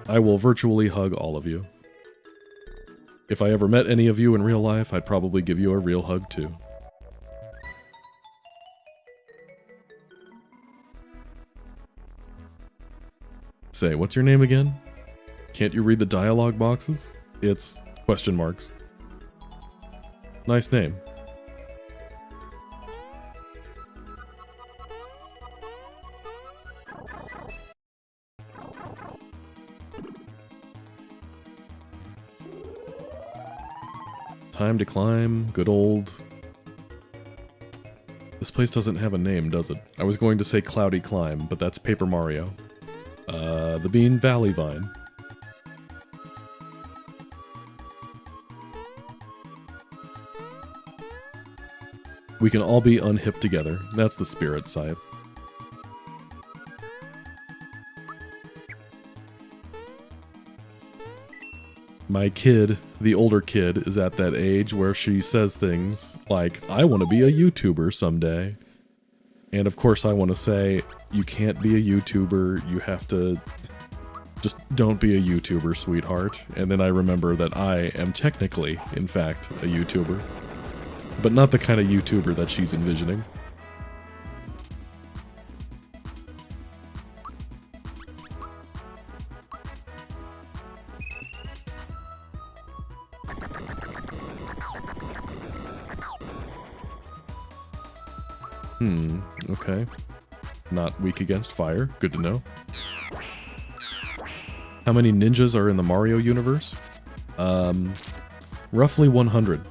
I will virtually hug all of you. If I ever met any of you in real life, I'd probably give you a real hug too. Say, what's your name again? Can't you read the dialogue boxes? It's question marks. Nice name. Time to climb, good old... This place doesn't have a name, does it? I was going to say Cloudy Climb, but that's Paper Mario. The Bean Valley Vine. We can all be unhip together. That's the spirit, Scythe. My kid the older kid is at that age where she says things like, I want to be a YouTuber someday. And of course I want to say, you can't be a YouTuber, you have to... Just don't be a YouTuber, sweetheart. And then I remember that I am technically, in fact, a YouTuber. But not the kind of YouTuber that she's envisioning. Okay. Not weak against fire. Good to know. How many ninjas are in the Mario universe? Roughly 100.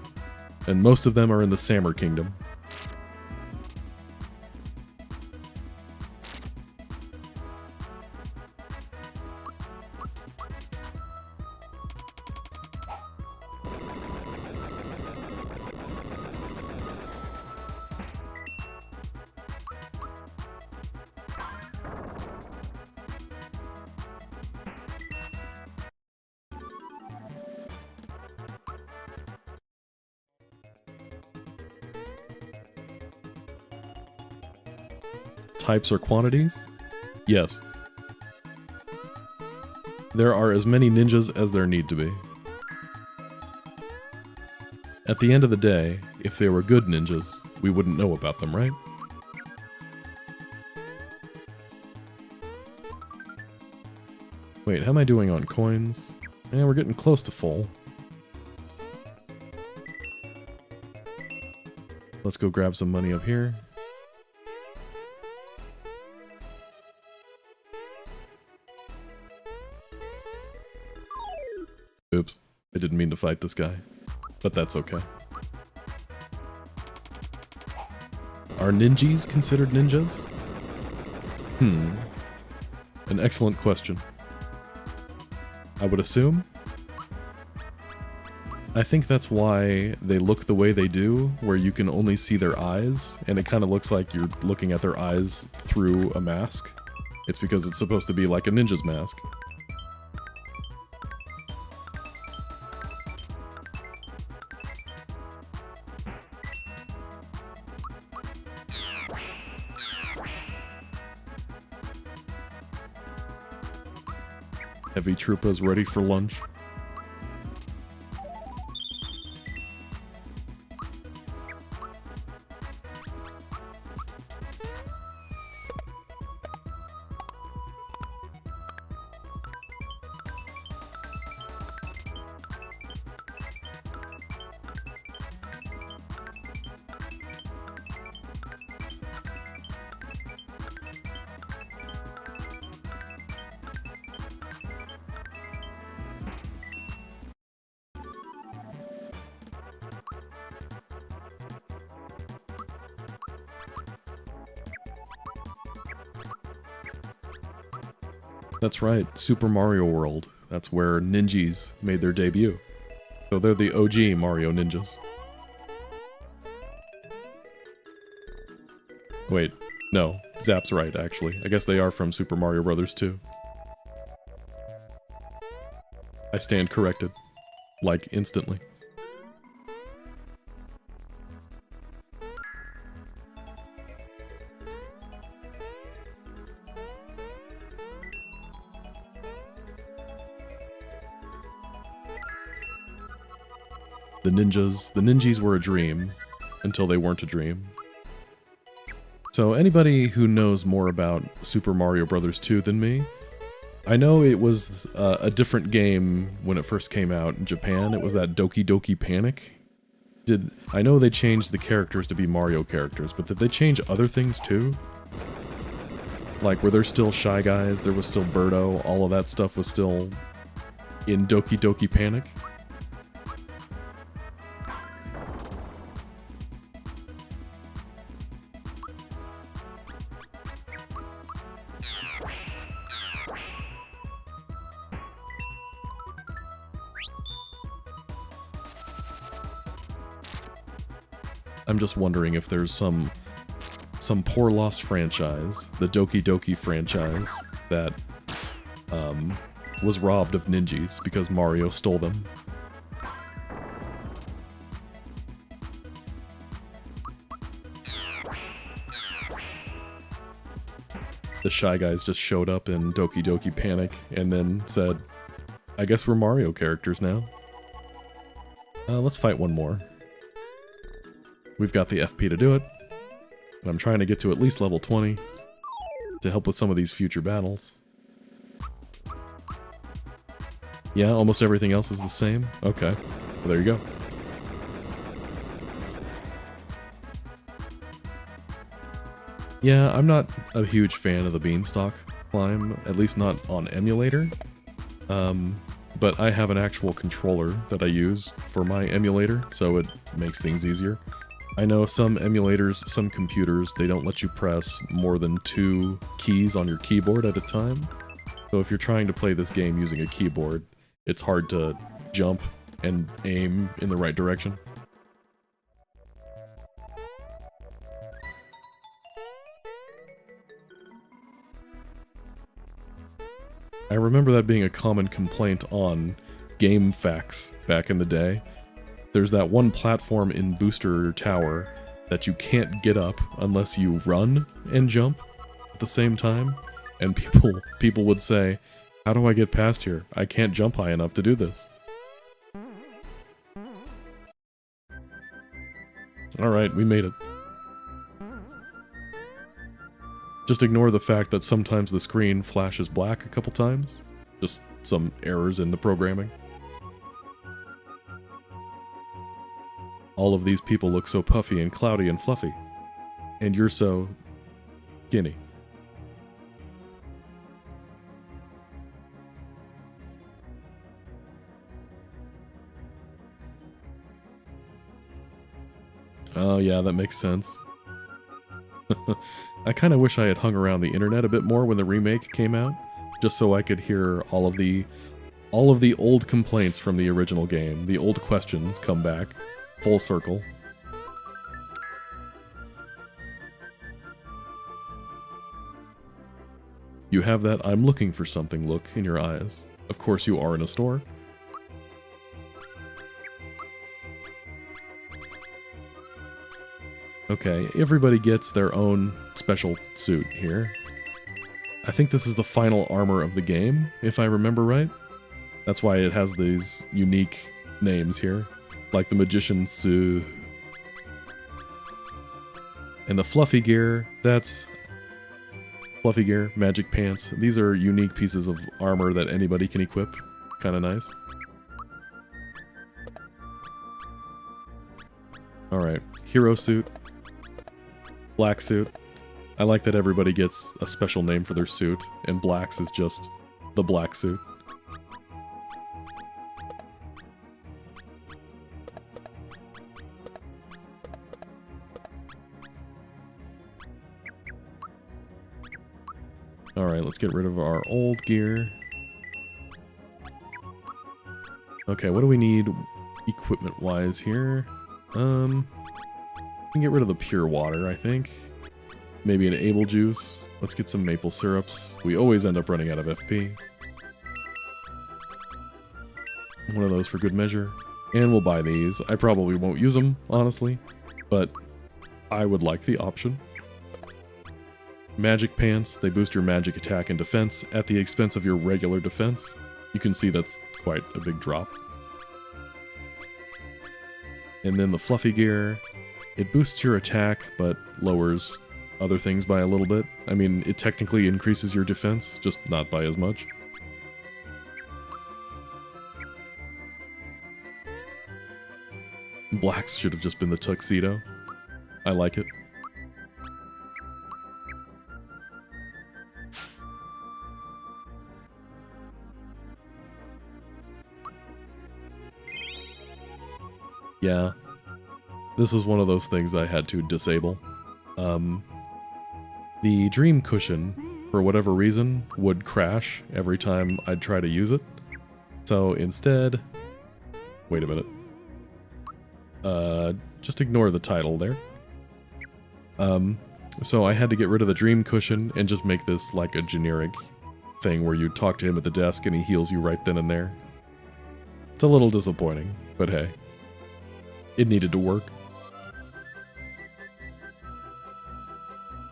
And most of them are in the Sammer Kingdom. Types or quantities? Yes. There are as many ninjas as there need to be. At the end of the day, if they were good ninjas, we wouldn't know about them, right? Wait, how am I doing on coins? Yeah, we're getting close to full. Let's go grab some money up here. Oops, I didn't mean to fight this guy, but that's okay. Are ninjas considered ninjas? An excellent question. I would assume. I think that's why they look the way they do, where you can only see their eyes, and it kind of looks like you're looking at their eyes through a mask. It's because it's supposed to be like a ninja's mask. Heavy Troopas ready for lunch. That's right, Super Mario World. That's where ninjas made their debut. So they're the OG Mario ninjas. Wait, no, Zap's right, actually. I guess they are from Super Mario Bros. 2. I stand corrected. Like, instantly. The ninjas were a dream, until they weren't a dream. So anybody who knows more about Super Mario Bros. 2 than me, I know it was a different game when it first came out in Japan. It was that Doki Doki Panic. I know they changed the characters to be Mario characters, but did they change other things too? Like, were there still Shy Guys, there was still Birdo, all of that stuff was still in Doki Doki Panic? I'm just wondering if there's some poor lost franchise, the Doki Doki franchise, that was robbed of ninjas because Mario stole them. The Shy Guys just showed up in Doki Doki Panic and then said, I guess we're Mario characters now. Let's fight one more. We've got the FP to do it, and I'm trying to get to at least level 20 to help with some of these future battles. Yeah, almost everything else is the same. Okay, well, there you go. Yeah, I'm not a huge fan of the Beanstalk climb, at least not on emulator. But I have an actual controller that I use for my emulator, so it makes things easier. I know some emulators, some computers, they don't let you press more than 2 keys on your keyboard at a time. So if you're trying to play this game using a keyboard, it's hard to jump and aim in the right direction. I remember that being a common complaint on Game Facts back in the day. There's that one platform in Booster Tower that you can't get up unless you run and jump at the same time. And people would say, how do I get past here? I can't jump high enough to do this. Alright, we made it. Just ignore the fact that sometimes the screen flashes black a couple times. Just some errors in the programming. All of these people look so puffy and cloudy and fluffy. And you're so skinny. Oh yeah, that makes sense. I kind of wish I had hung around the internet a bit more when the remake came out, just so I could hear all of the old complaints from the original game, the old questions come back, full circle. You have that I'm looking for something look in your eyes. Of course you are in a store. Okay, everybody gets their own special suit here. I think this is the final armor of the game, if I remember right. That's why it has these unique names here, like the Magician's suit. And the fluffy gear, that's fluffy gear, magic pants. These are unique pieces of armor that anybody can equip. Kinda nice. Alright, hero suit. Black suit. I like that everybody gets a special name for their suit, and Black's is just the black suit. Alright, let's get rid of our old gear. Okay, what do we need equipment-wise here? We can get rid of the pure water, I think. Maybe an able juice. Let's get some maple syrups. We always end up running out of FP. One of those for good measure. And we'll buy these. I probably won't use them, honestly. But I would like the option. Magic pants. They boost your magic attack and defense at the expense of your regular defense. You can see that's quite a big drop. And then the fluffy gear. It boosts your attack, but lowers other things by a little bit. I mean, it technically increases your defense, just not by as much. Blacks should have just been the tuxedo. I like it. Yeah. This was one of those things I had to disable. The dream cushion, for whatever reason, would crash every time I'd try to use it. So instead... Wait a minute. Just ignore the title there. So I had to get rid of the dream cushion and just make this like a generic thing where you talk to him at the desk and he heals you right then and there. It's a little disappointing, but hey. It needed to work.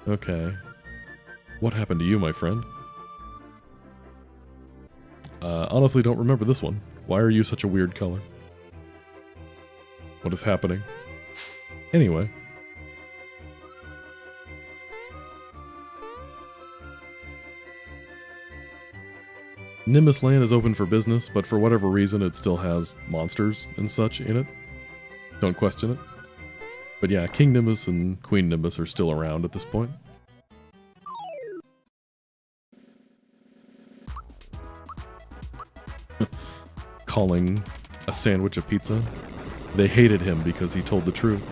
Okay. What happened to you, my friend? Honestly don't remember this one. Why are you such a weird color? What is happening? Anyway. Nimbus Land is open for business, but for whatever reason it still has monsters and such in it. Don't question it. But yeah, King Nimbus and Queen Nimbus are still around at this point. Calling a sandwich a pizza. They hated him because he told the truth.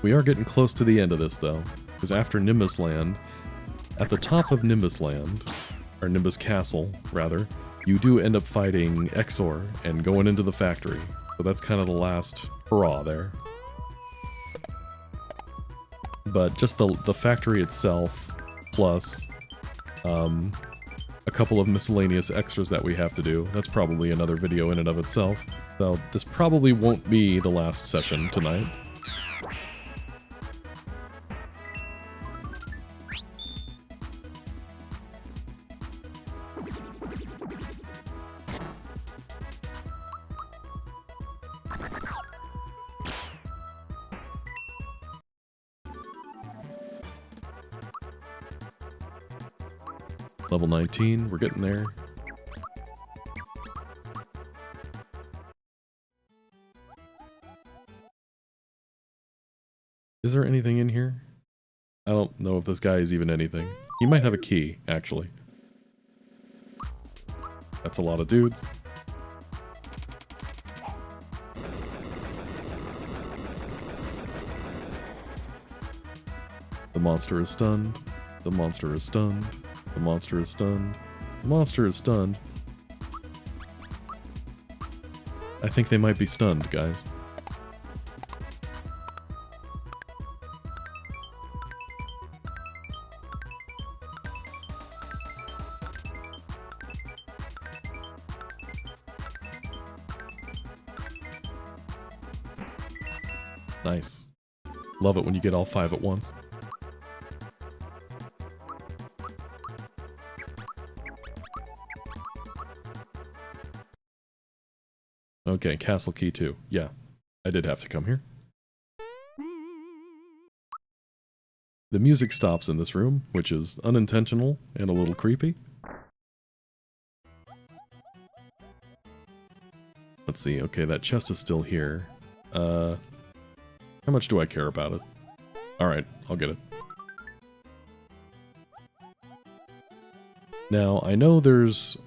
We are getting close to the end of this, though, because after Nimbus Land, at the top of Nimbus Land, or Nimbus Castle, rather, you do end up fighting Exor and going into the factory. So that's kind of the last hurrah there. But just the factory itself, plus a couple of miscellaneous extras that we have to do, that's probably another video in and of itself. So this probably won't be the last session tonight. Level 19, we're getting there. Is there anything in here? I don't know if this guy is even anything. He might have a key, actually. That's a lot of dudes. The monster is stunned. The monster is stunned. The monster is stunned. The monster is stunned. I think they might be stunned, guys. Nice. Love it when you get all 5 at once. Okay, Castle Key 2. Yeah, I did have to come here. The music stops in this room, which is unintentional and a little creepy. Let's see, okay, that chest is still here. How much do I care about it? Alright, I'll get it. Now, I know there's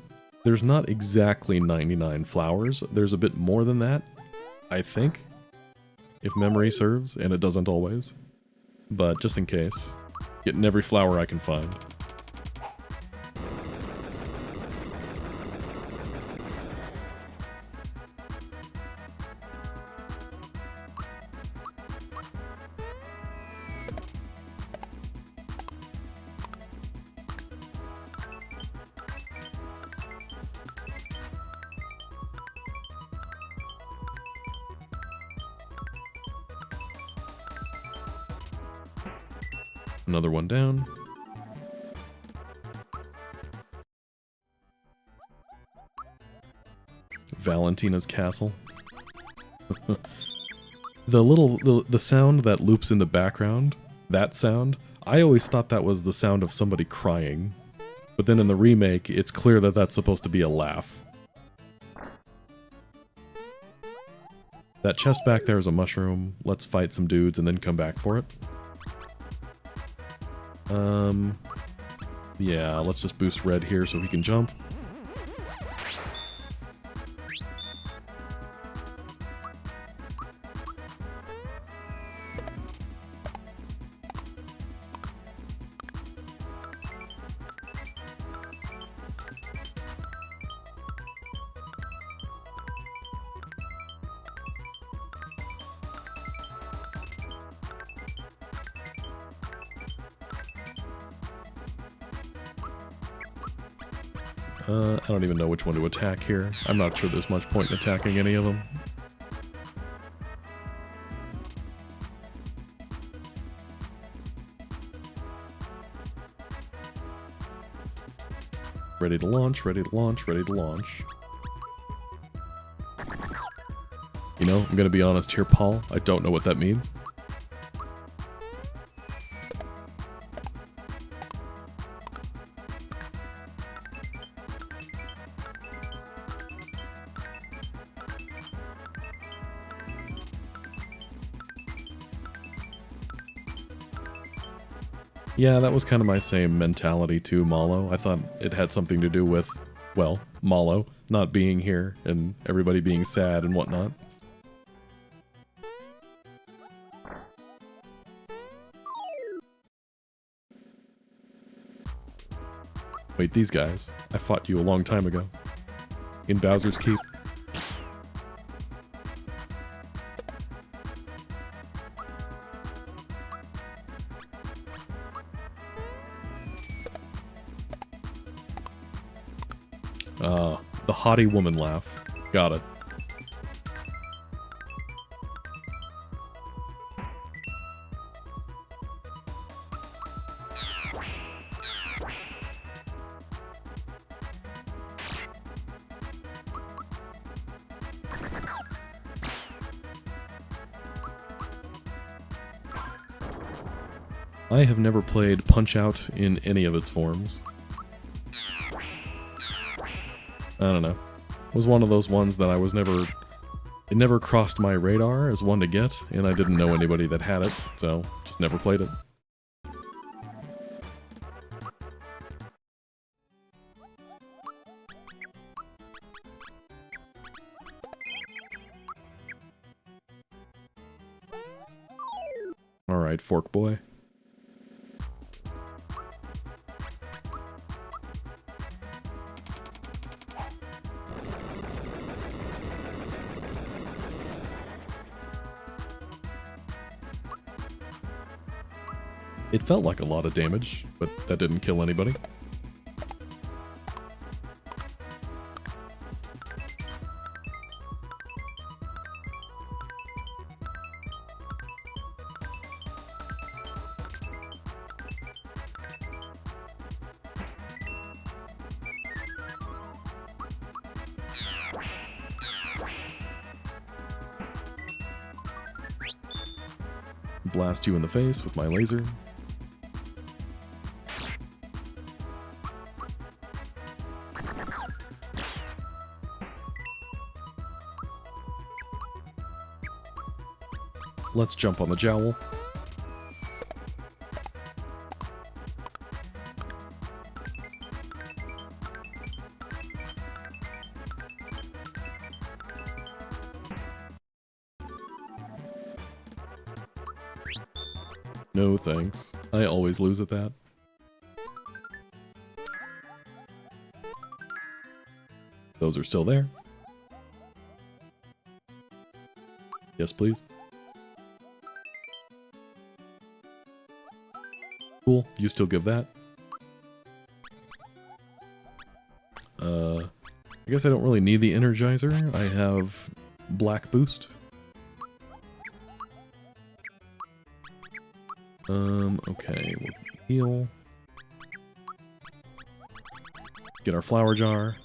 not exactly 99 flowers. There's a bit more than that, I think, if memory serves, and it doesn't always. But just in case, getting every flower I can find. Another one down. Valentina's castle. The sound that loops in the background, that sound, I always thought that was the sound of somebody crying. But then in the remake, it's clear that that's supposed to be a laugh. That chest back there is a mushroom. Let's fight some dudes and then come back for it. Yeah, let's just boost red here so he can jump. I don't even know which one to attack here. I'm not sure there's much point in attacking any of them. Ready to launch, ready to launch, ready to launch. You know, I'm gonna be honest here, Paul. I don't know what that means. Yeah, that was kind of my same mentality too, Malo. I thought it had something to do with, well, Malo not being here and everybody being sad and whatnot. Wait, these guys. I fought you a long time ago. In Bowser's Keep. The haughty woman laugh. Got it. I have never played Punch-Out in any of its forms. I don't know. It was one of those ones that I was never... It never crossed my radar as one to get, and I didn't know anybody that had it, so just never played it. Alright, Fork Boy. It felt like a lot of damage, but that didn't kill anybody. Blast you in the face with my laser. Let's jump on the jowl. No thanks. I always lose at that. Those are still there. Yes, please. Cool, you still give that. I guess I don't really need the Energizer. I have Black Boost. Okay, we'll heal. Get our flower jar.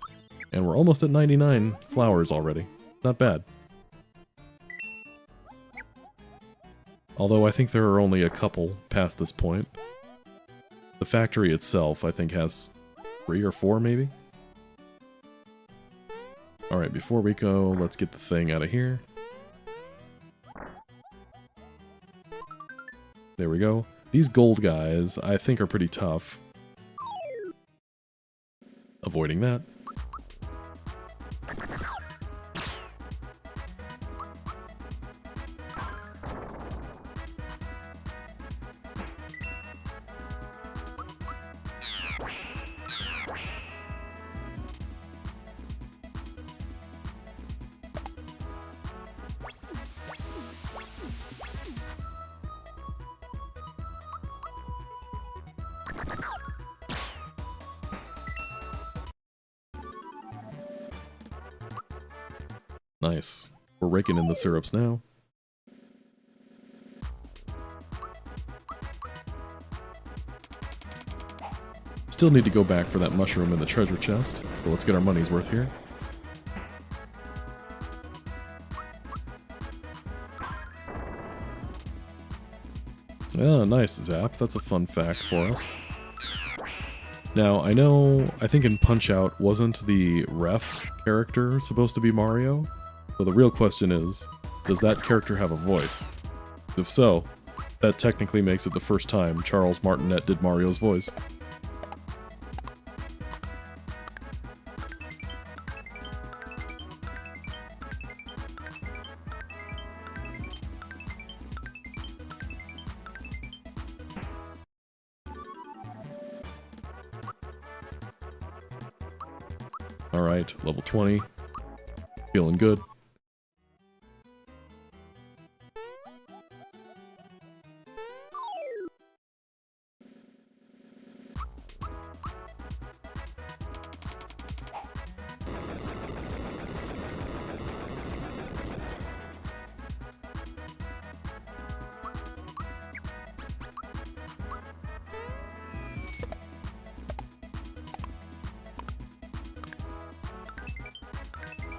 And we're almost at 99 flowers already. Not bad. Although I think there are only a couple past this point. The factory itself, I think, has 3 or 4, maybe? Alright, before we go, let's get the thing out of here. There we go. These gold guys, I think, are pretty tough. Avoiding that. Nice. We're raking in the syrups now. Still need to go back for that mushroom in the treasure chest, but let's get our money's worth here. Ah, nice, Zap. That's a fun fact for us. Now, I think in Punch-Out, wasn't the ref character supposed to be Mario? So the real question is, does that character have a voice? If so, that technically makes it the first time Charles Martinet did Mario's voice. Alright, level 20. Feeling good.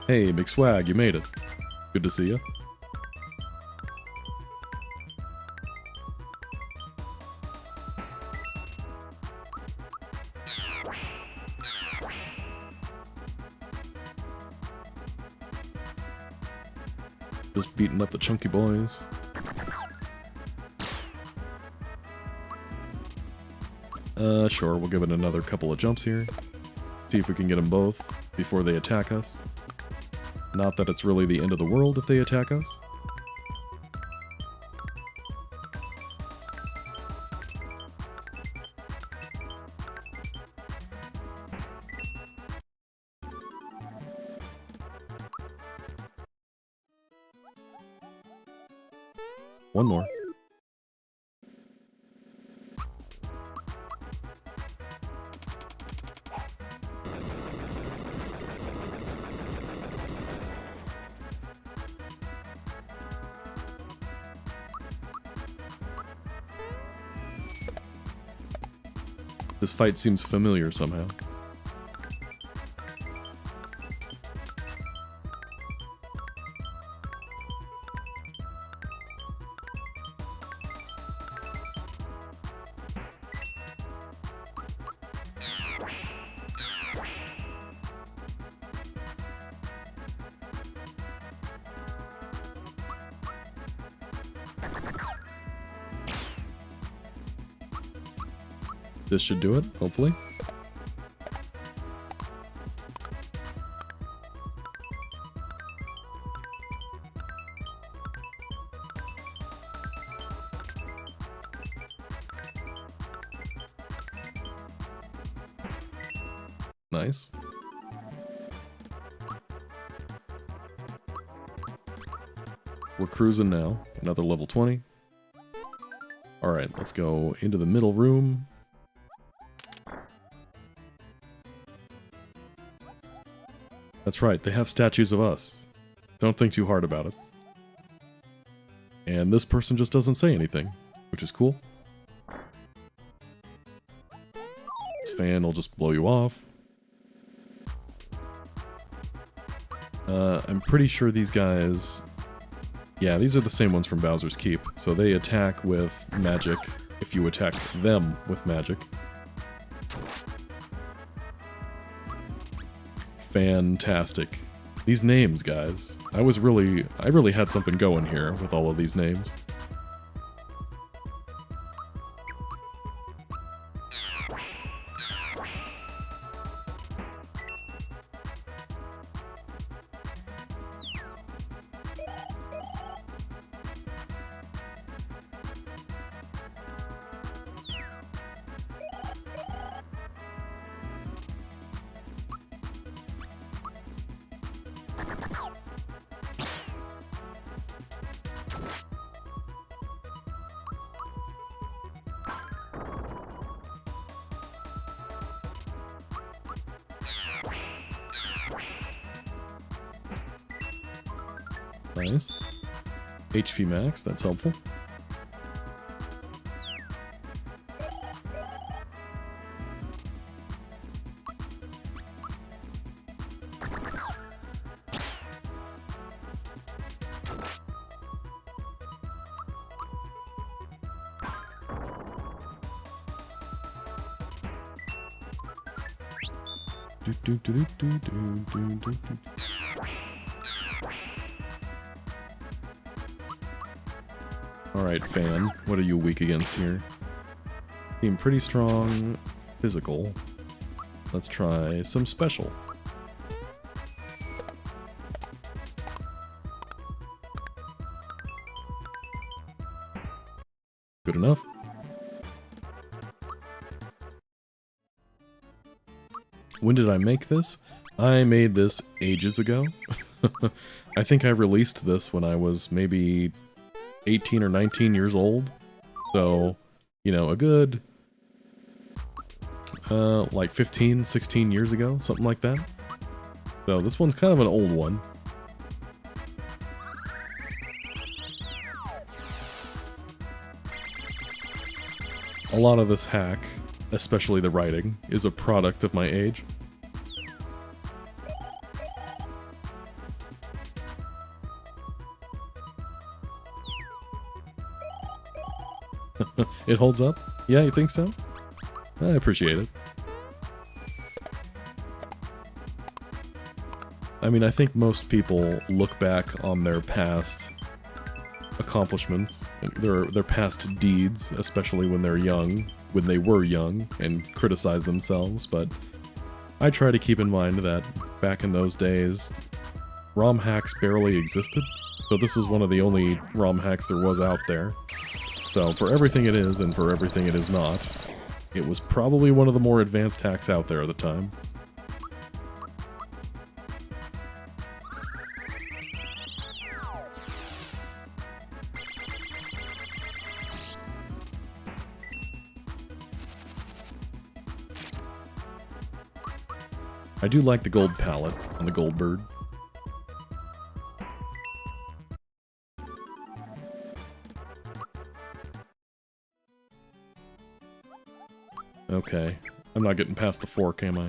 Hey, Big Swag, you made it. Good to see you. Just beating up the chunky boys. Sure, we'll give it another couple of jumps here. See if we can get them both before they attack us. Not that it's really the end of the world if they attack us. One more. This fight seems familiar somehow. This should do it, hopefully. Nice. We're cruising now. Another level 20. Alright, let's go into the middle room. That's right, they have statues of us. Don't think too hard about it. And this person just doesn't say anything, which is cool. This fan will just blow you off. I'm pretty sure these guys... Yeah, these are the same ones from Bowser's Keep. So they attack with magic if you attack them with magic. Fantastic. These names, guys. I really had something going here with all of these names. Nice. HP max, that's helpful. Alright, fan. What are you weak against here? Seem pretty strong physical. Let's try some special. Good enough. When did I make this? I made this ages ago. I think I released this when I was maybe 18 or 19 years old. So, you know, a good, like 15, 16 years ago, something like that. So this one's kind of an old one. A lot of this hack, especially the writing, is a product of my age. It holds up? Yeah, you think so? I appreciate it. I mean, I think most people look back on their past accomplishments, their past deeds, especially when they're young, when they were young, and criticize themselves, but I try to keep in mind that back in those days, ROM hacks barely existed, so this is one of the only ROM hacks there was out there. So, for everything it is, and for everything it is not, it was probably one of the more advanced hacks out there at the time. I do like the gold palette on the gold bird. Okay, I'm not getting past the fork, am I?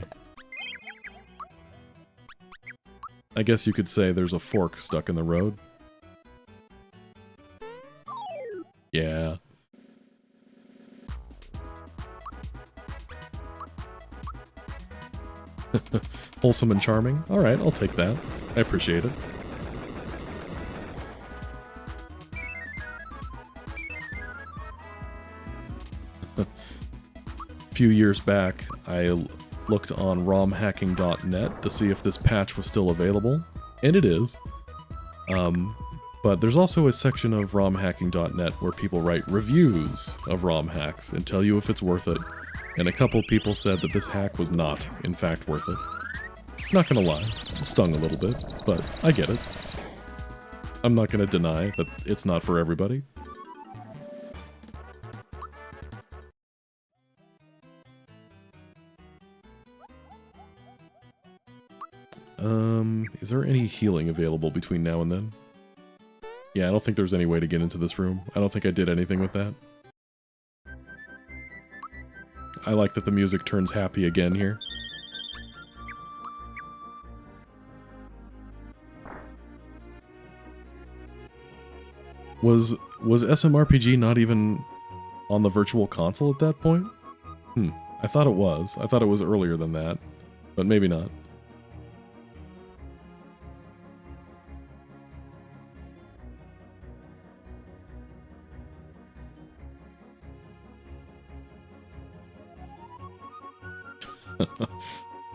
I guess you could say there's a fork stuck in the road. Yeah. Wholesome and charming? Alright, I'll take that. I appreciate it. A few years back, I looked on romhacking.net to see if this patch was still available, and it is. But there's also a section of romhacking.net where people write reviews of ROM hacks and tell you if it's worth it. And a couple people said that this hack was not, in fact, worth it. Not gonna lie, it stung a little bit, but I get it. I'm not gonna deny that it's not for everybody. Is there any healing available between now and then? Yeah, I don't think there's any way to get into this room. I don't think I did anything with that. I like that the music turns happy again here. Was SMRPG not even on the Virtual Console at that point? I thought it was. I thought it was earlier than that, but maybe not.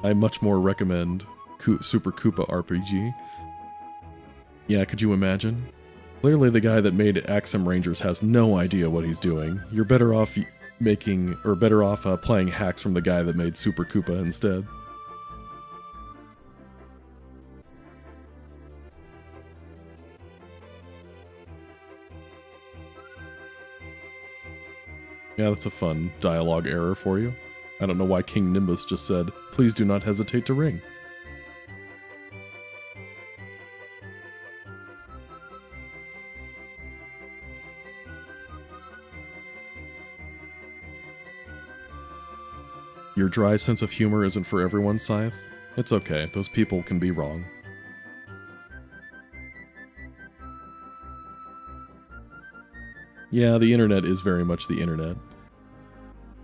I much more recommend Super Koopa RPG. Yeah, could you imagine? Clearly the guy that made Axem Rangers has no idea what he's doing. You're better off playing hacks from the guy that made Super Koopa instead. Yeah, that's a fun dialogue error for you. I don't know why King Nimbus just said, "Please do not hesitate to ring." Your dry sense of humor isn't for everyone, Scythe. It's okay, those people can be wrong. Yeah, the internet is very much the internet.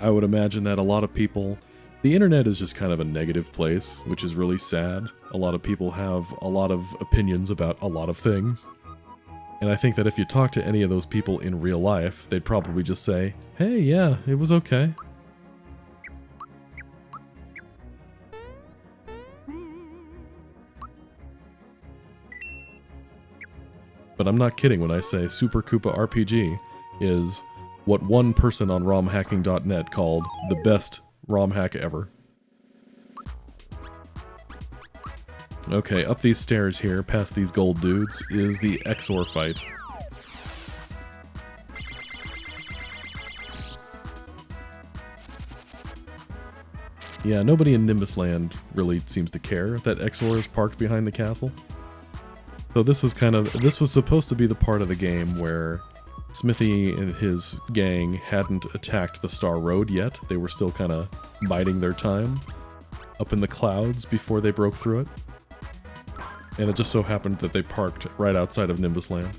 I would imagine that a lot of people... The internet is just kind of a negative place, which is really sad. A lot of people have a lot of opinions about a lot of things. And I think that if you talk to any of those people in real life, they'd probably just say, hey, yeah, it was okay. But I'm not kidding when I say Super Koopa RPG is what one person on romhacking.net called the best ROM hack ever. Okay, up these stairs here, past these gold dudes, is the XOR fight. Yeah, nobody in Nimbus Land really seems to care that XOR is parked behind the castle. So this was supposed to be the part of the game where Smithy and his gang hadn't attacked the Star Road yet. They were still kind of biding their time up in the clouds before they broke through it. And it just so happened that they parked right outside of Nimbus Land.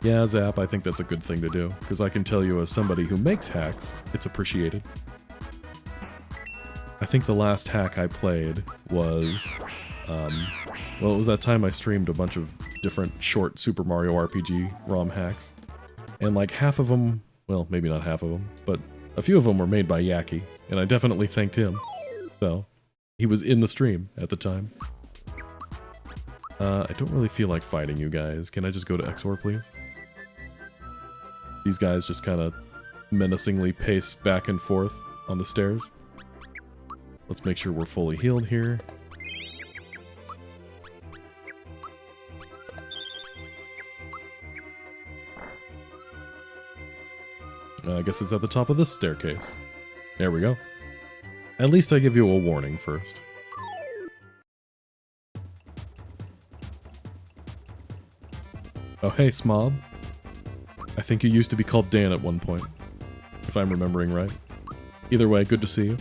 Yeah, Zap, I think that's a good thing to do, because I can tell you as somebody who makes hacks, it's appreciated. I think the last hack I played was, well, it was that time I streamed a bunch of different short Super Mario RPG ROM hacks, and like half of them, well, maybe not half of them, but a few of them were made by Yaki, and I definitely thanked him. So, he was in the stream at the time. I don't really feel like fighting you guys. Can I just go to XOR, please? These guys just kind of menacingly pace back and forth on the stairs. Let's make sure we're fully healed here. I guess it's at the top of this staircase. There we go. At least I give you a warning first. Oh hey, Smob. I think you used to be called Dan at one point, if I'm remembering right. Either way, good to see you.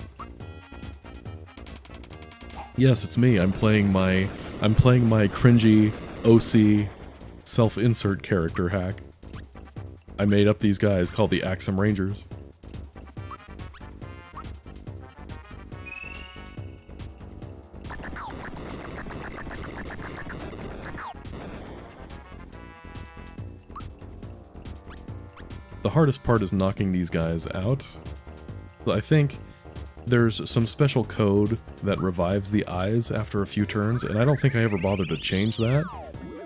Yes, it's me. I'm playing my cringy OC self-insert character hack. I made up these guys called the Axem Rangers. The hardest part is knocking these guys out. So I think there's some special code that revives the eyes after a few turns, and I don't think I ever bothered to change that.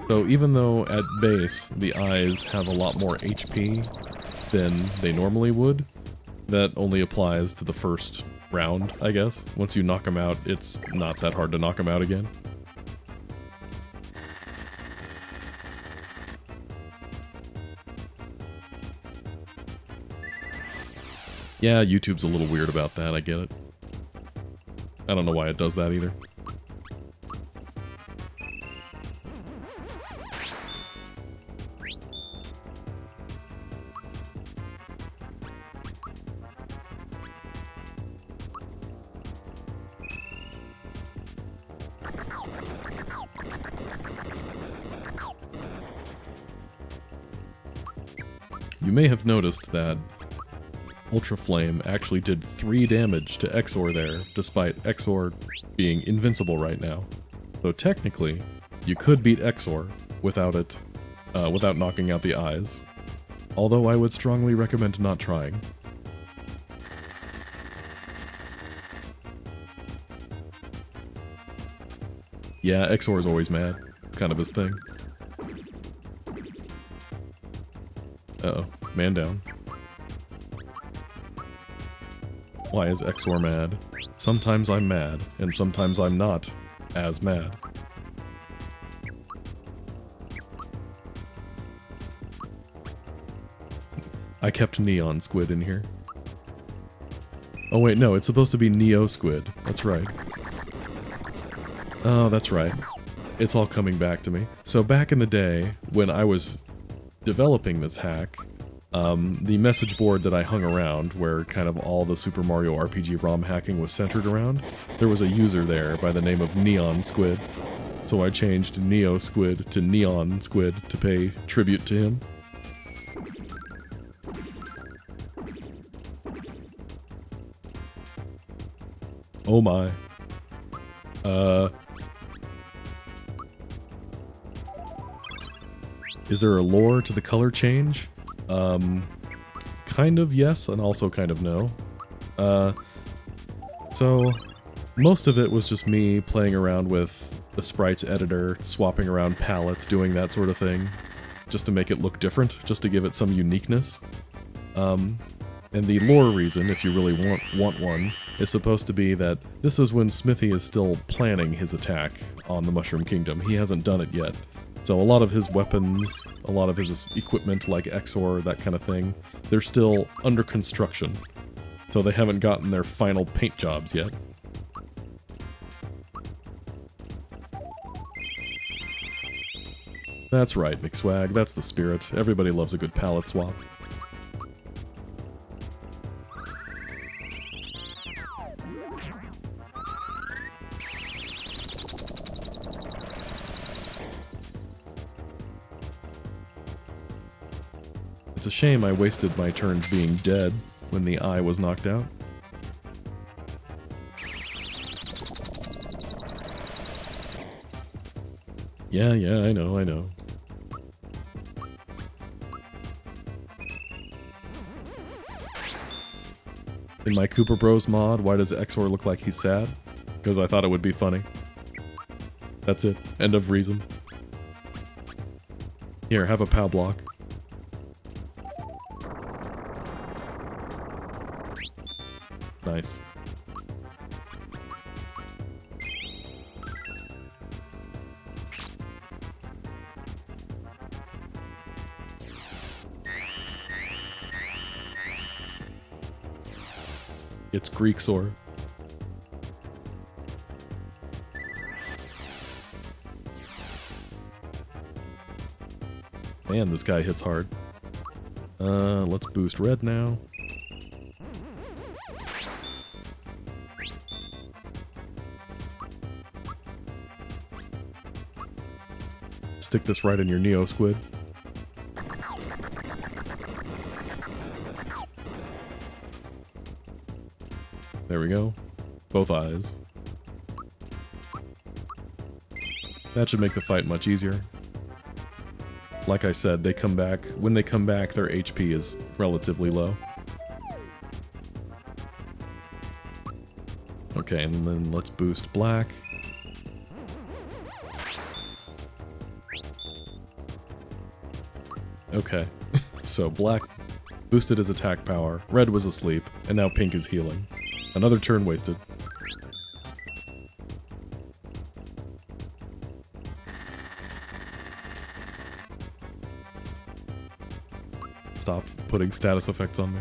So even though at base the eyes have a lot more HP than they normally would, that only applies to the first round, I guess. Once you knock them out, it's not that hard to knock them out again. Yeah, YouTube's a little weird about that, I get it. I don't know why it does that either. You may have noticed that Ultra Flame actually did 3 damage to XOR there, despite XOR being invincible right now. So technically, you could beat XOR without it, without knocking out the eyes. Although I would strongly recommend not trying. Yeah, XOR is always mad. It's kind of his thing. Uh-oh, man down. Why is XOR mad? Sometimes I'm mad, and sometimes I'm not as mad. I kept Neon Squid in here. Oh wait, no, it's supposed to be Neo Squid. That's right. Oh, that's right. It's all coming back to me. So back in the day, when I was developing this hack, the message board that I hung around, where kind of all the Super Mario RPG ROM hacking was centered around, there was a user there by the name of Neon Squid. So I changed Neo Squid to Neon Squid to pay tribute to him. Oh my. Is there a lore to the color change? Kind of yes, and also kind of no. So, most of it was just me playing around with the sprites editor, swapping around palettes, doing that sort of thing, just to make it look different, just to give it some uniqueness. And the lore reason, if you really want one, is supposed to be that this is when Smithy is still planning his attack on the Mushroom Kingdom. He hasn't done it yet. So a lot of his weapons, a lot of his equipment like XOR, that kind of thing, they're still under construction. So they haven't gotten their final paint jobs yet. That's right, McSwag, that's the spirit. Everybody loves a good palette swap. It's a shame I wasted my turns being dead when the eye was knocked out. Yeah, I know. In my Cooper Bros mod, why does XOR look like he's sad? Because I thought it would be funny. That's it. End of reason. Here, have a POW block. Nice. It's Greeksaur. Man, this guy hits hard. Let's boost red now. Stick this right in your Neo Squid. There we go. Both eyes. That should make the fight much easier. Like I said, they come back. When they come back, their HP is relatively low. Okay, and then let's boost black. Okay, so black boosted his attack power, red was asleep, and now pink is healing. Another turn wasted. Stop putting status effects on me.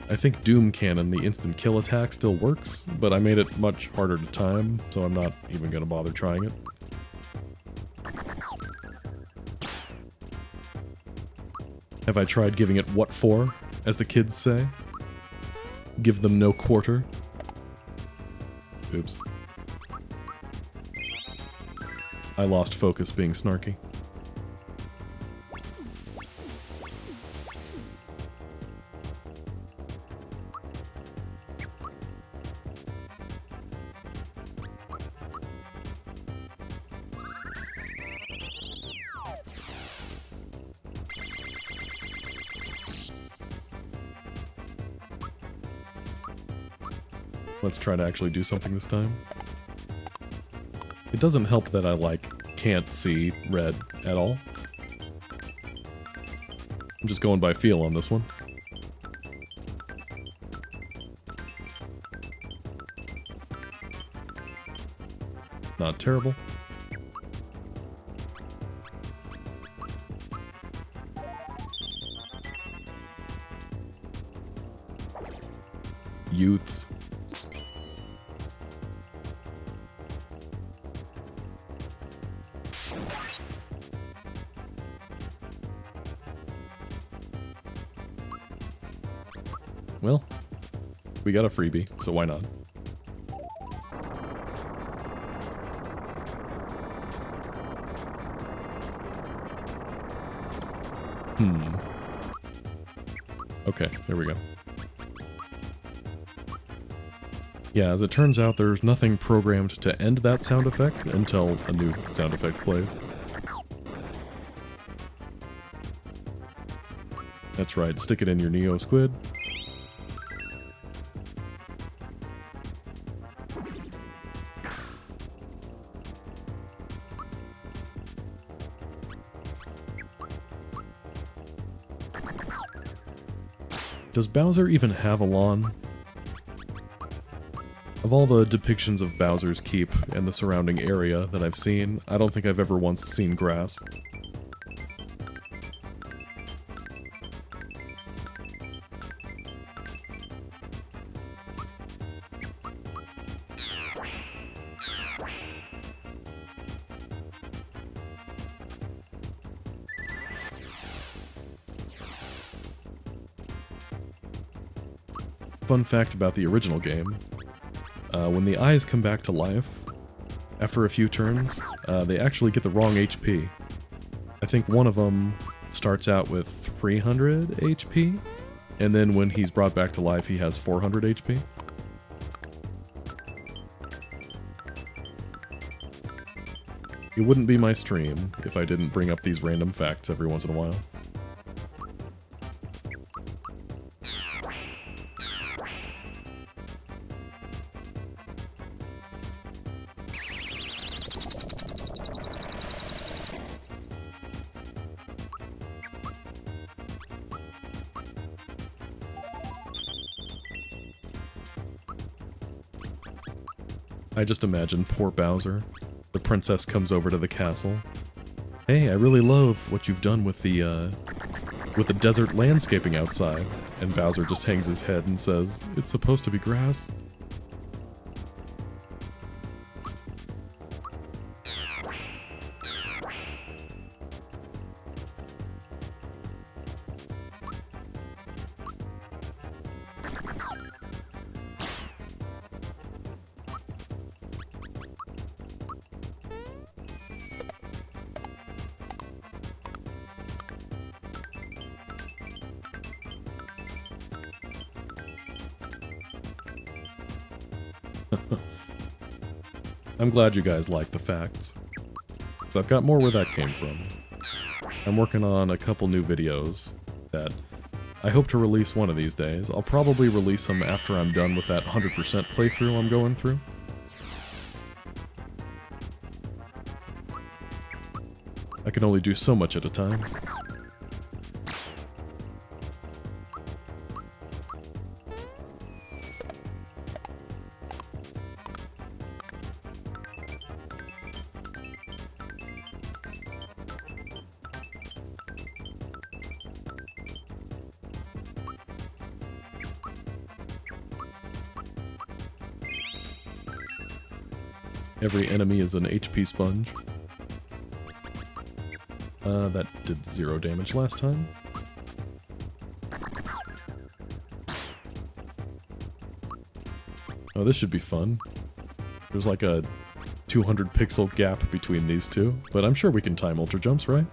I think Doom Cannon, the instant kill attack, still works, but I made it much harder to time, so I'm not even gonna bother trying it. Have I tried giving it what for, as the kids say? Give them no quarter. Oops. I lost focus being snarky. Let's try to actually do something this time. It doesn't help that I, can't see red at all. I'm just going by feel on this one. Not terrible. youths. Well, we got a freebie, so why not? Okay, there we go. Yeah, as it turns out, there's nothing programmed to end that sound effect until a new sound effect plays. That's right, stick it in your Neo Squid. Does Bowser even have a lawn? Of all the depictions of Bowser's Keep and the surrounding area that I've seen, I don't think I've ever once seen grass. Fun fact about the original game, when the eyes come back to life, after a few turns, they actually get the wrong HP. I think one of them starts out with 300 HP, and then when he's brought back to life, he has 400 HP. It wouldn't be my stream if I didn't bring up these random facts every once in a while. I just imagine poor Bowser. The princess comes over to the castle. Hey, I really love what you've done with the desert landscaping outside. And Bowser just hangs his head and says, "It's supposed to be grass." I'm glad you guys like the facts. So I've got more where that came from. I'm working on a couple new videos that I hope to release one of these days. I'll probably release them after I'm done with that 100% playthrough I'm going through. I can only do so much at a time. Every enemy is an HP sponge. That did 0 damage last time. Oh, this should be fun. There's like a 200 pixel gap between these two, but I'm sure we can time ultra jumps, right?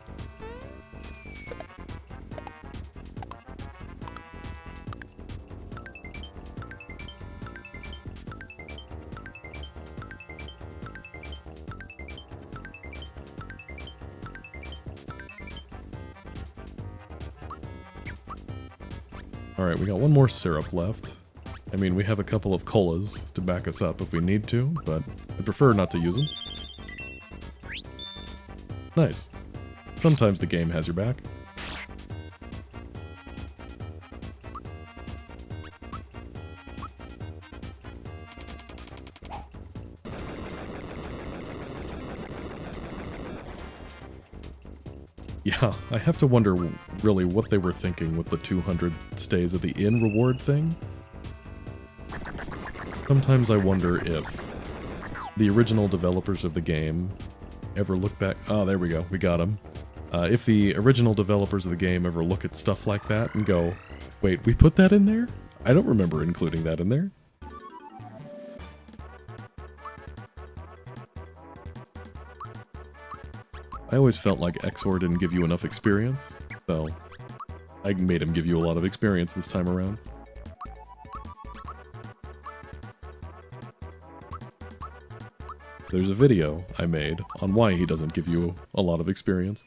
Alright, we got one more syrup left. I mean, we have a couple of colas to back us up if we need to, but I prefer not to use them. Nice. Sometimes the game has your back. Yeah, I have to wonder really what they were thinking with the 200 stays at the inn reward thing. Sometimes I wonder if the original developers of the game ever look back... Oh, there we go. We got him. If the original developers of the game ever look at stuff like that and go, wait, we put that in there? I don't remember including that in there. I always felt like XOR didn't give you enough experience, so I made him give you a lot of experience this time around. There's a video I made on why he doesn't give you a lot of experience.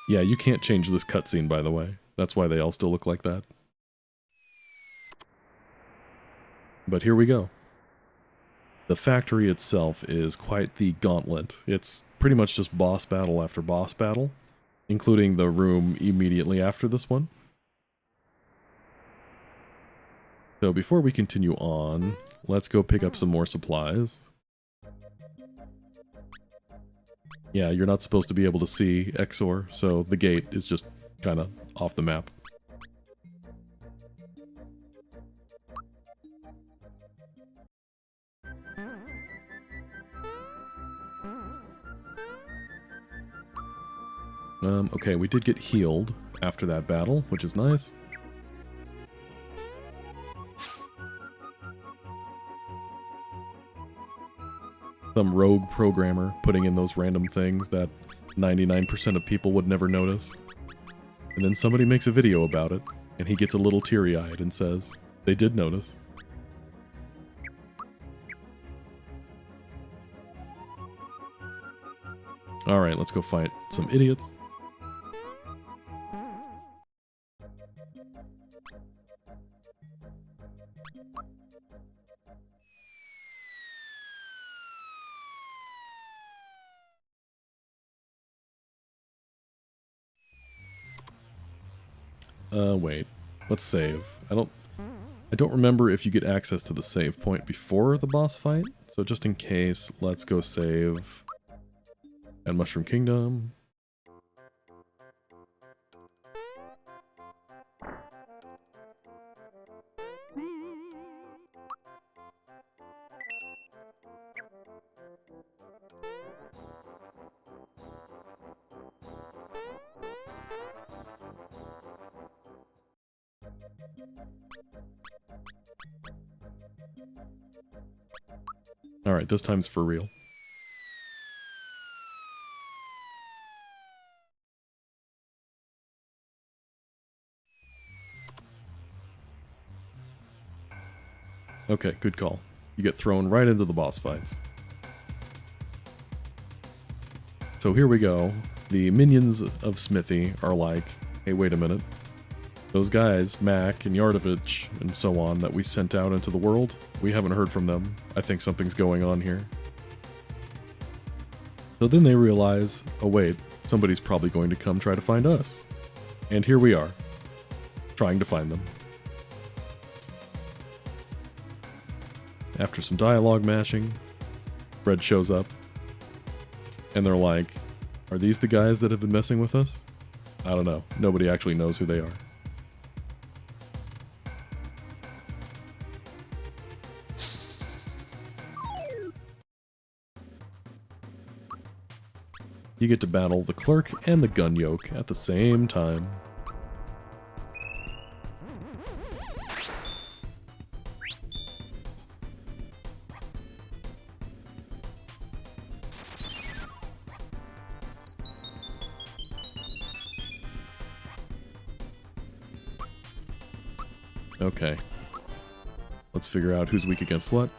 Yeah, you can't change this cutscene, by the way. That's why they all still look like that. But here we go. The factory itself is quite the gauntlet. It's pretty much just boss battle after boss battle, including the room immediately after this one. So before we continue on, let's go pick up some more supplies. Yeah, you're not supposed to be able to see XOR, so the gate is just kind of off the map. Okay, we did get healed after that battle, which is nice. Some rogue programmer putting in those random things that 99% of people would never notice. And then somebody makes a video about it, and he gets a little teary-eyed and says, they did notice. Alright, let's go fight some idiots. Wait. Let's save. I don't remember if you get access to the save point before the boss fight, so just in case, let's go save at Mushroom Kingdom. Alright, this time's for real. Okay, good call. You get thrown right into the boss fights. So here we go. The minions of Smithy are like, hey, wait a minute. Those guys, Mac and Yardovich and so on, that we sent out into the world, we haven't heard from them. I think something's going on here. So then they realize, oh wait, somebody's probably going to come try to find us. And here we are, trying to find them. After some dialogue mashing, Fred shows up, and they're like, are these the guys that have been messing with us? I don't know. Nobody actually knows who they are. You get to battle the clerk and the gun yoke at the same time. Okay. Let's figure out who's weak against what.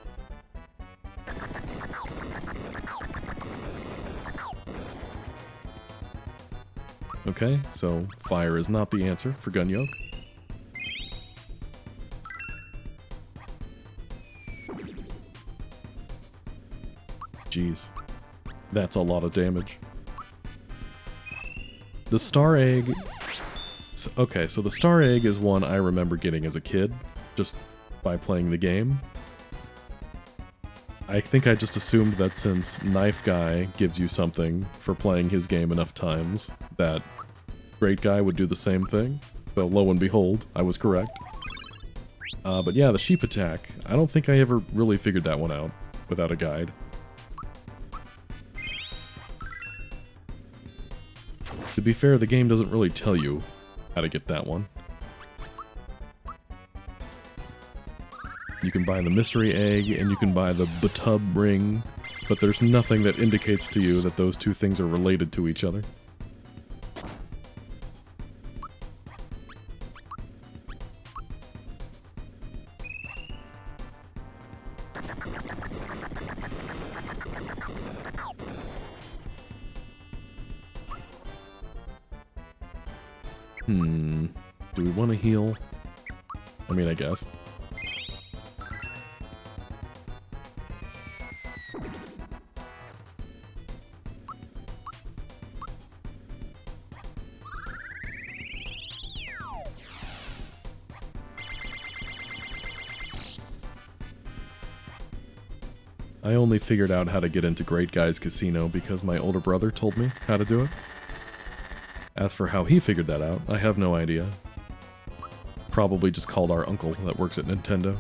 Okay, so fire is not the answer for gun yoke. Jeez. That's a lot of damage. The star egg... Okay, so the star egg is one I remember getting as a kid, just by playing the game. I think I just assumed that since Knife Guy gives you something for playing his game enough times, that Great Guy would do the same thing. So lo and behold, I was correct. But yeah, the sheep attack. I don't think I ever really figured that one out without a guide. To be fair, the game doesn't really tell you how to get that one. You can buy the mystery egg, and you can buy the batub ring, but there's nothing that indicates to you that those two things are related to each other. Do we want to heal? I mean, I guess. I only figured out how to get into Great Guy's Casino because my older brother told me how to do it. As for how he figured that out, I have no idea. Probably just called our uncle that works at Nintendo.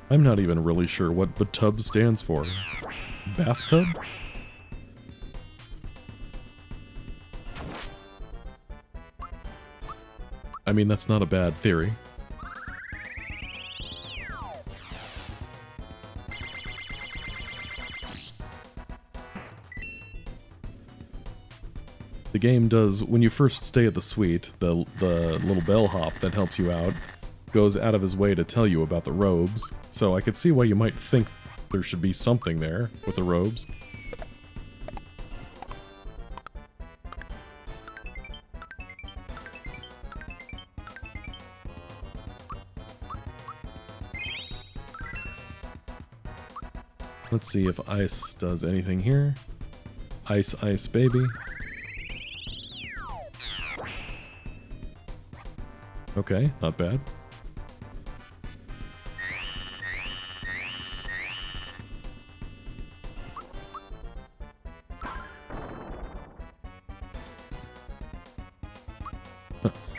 I'm not even really sure what batub stands for. Bathtub? I mean, that's not a bad theory. The game does, when you first stay at the suite, the little bellhop that helps you out goes out of his way to tell you about the robes, so I could see why you might think there should be something there with the robes. Let's see if ice does anything here. Ice, ice, baby. Okay, not bad.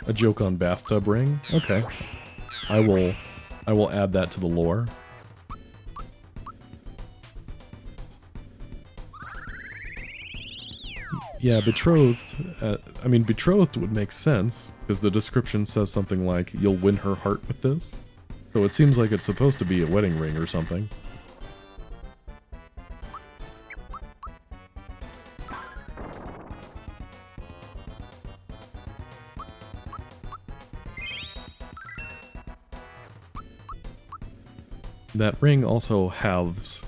A joke on bathtub ring? Okay. I will add that to the lore. Yeah, betrothed, I mean, betrothed would make sense, because the description says something like, you'll win her heart with this. So it seems like it's supposed to be a wedding ring or something. That ring also halves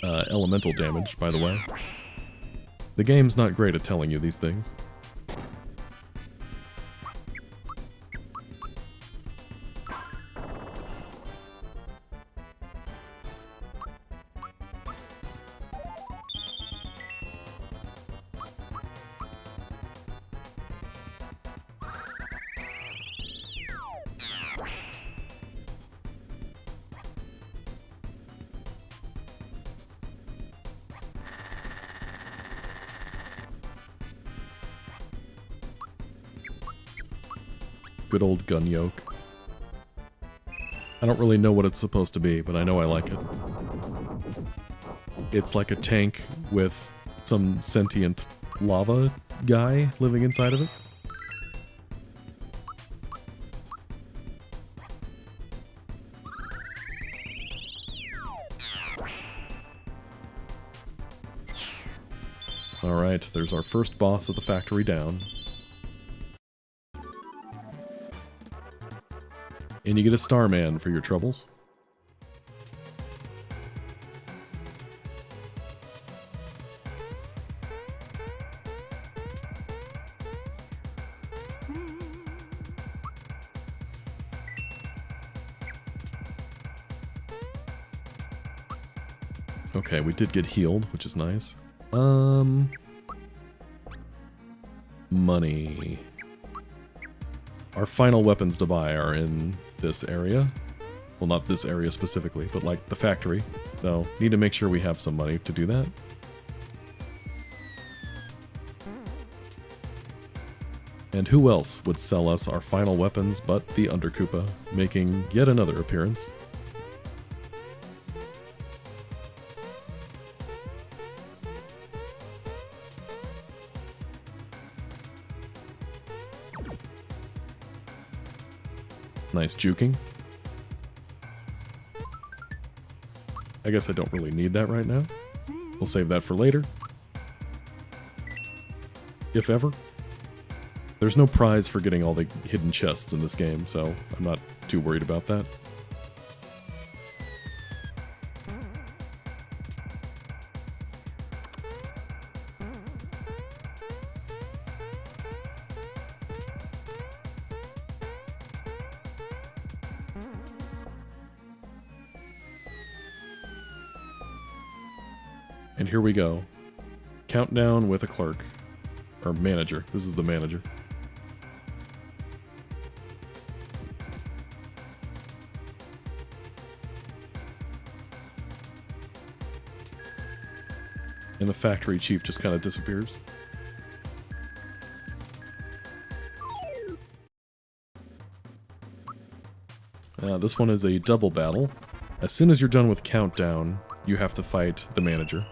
elemental damage, by the way. The game's not great at telling you these things. Good old gun yoke. I don't really know what it's supposed to be, but I know I like it. It's like a tank with some sentient lava guy living inside of it. Alright, there's our first boss of the factory down. And you get a Starman for your troubles. Okay, we did get healed, which is nice. Money. Our final weapons to buy are in this area. Well, not this area specifically, but like the factory. So, need to make sure we have some money to do that. And who else would sell us our final weapons but the Underkoopa, making yet another appearance? Nice juking. I guess I don't really need that right now. We'll save that for later. If ever. There's no prize for getting all the hidden chests in this game, so I'm not too worried about that. And here we go. Countdown with a clerk. Or manager. This is the manager. And the factory chief just kind of disappears. This one is a double battle. As soon as you're done with countdown, you have to fight the manager.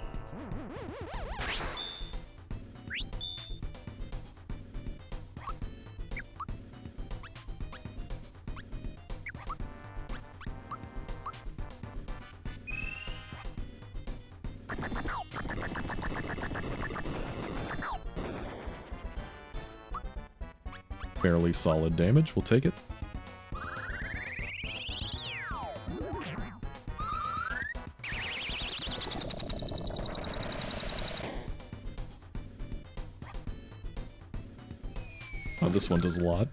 Fairly solid damage, we'll take it. Oh, this one does a lot.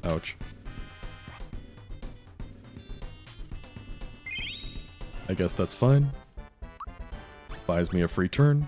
Ouch. I guess that's fine. Buys me a free turn.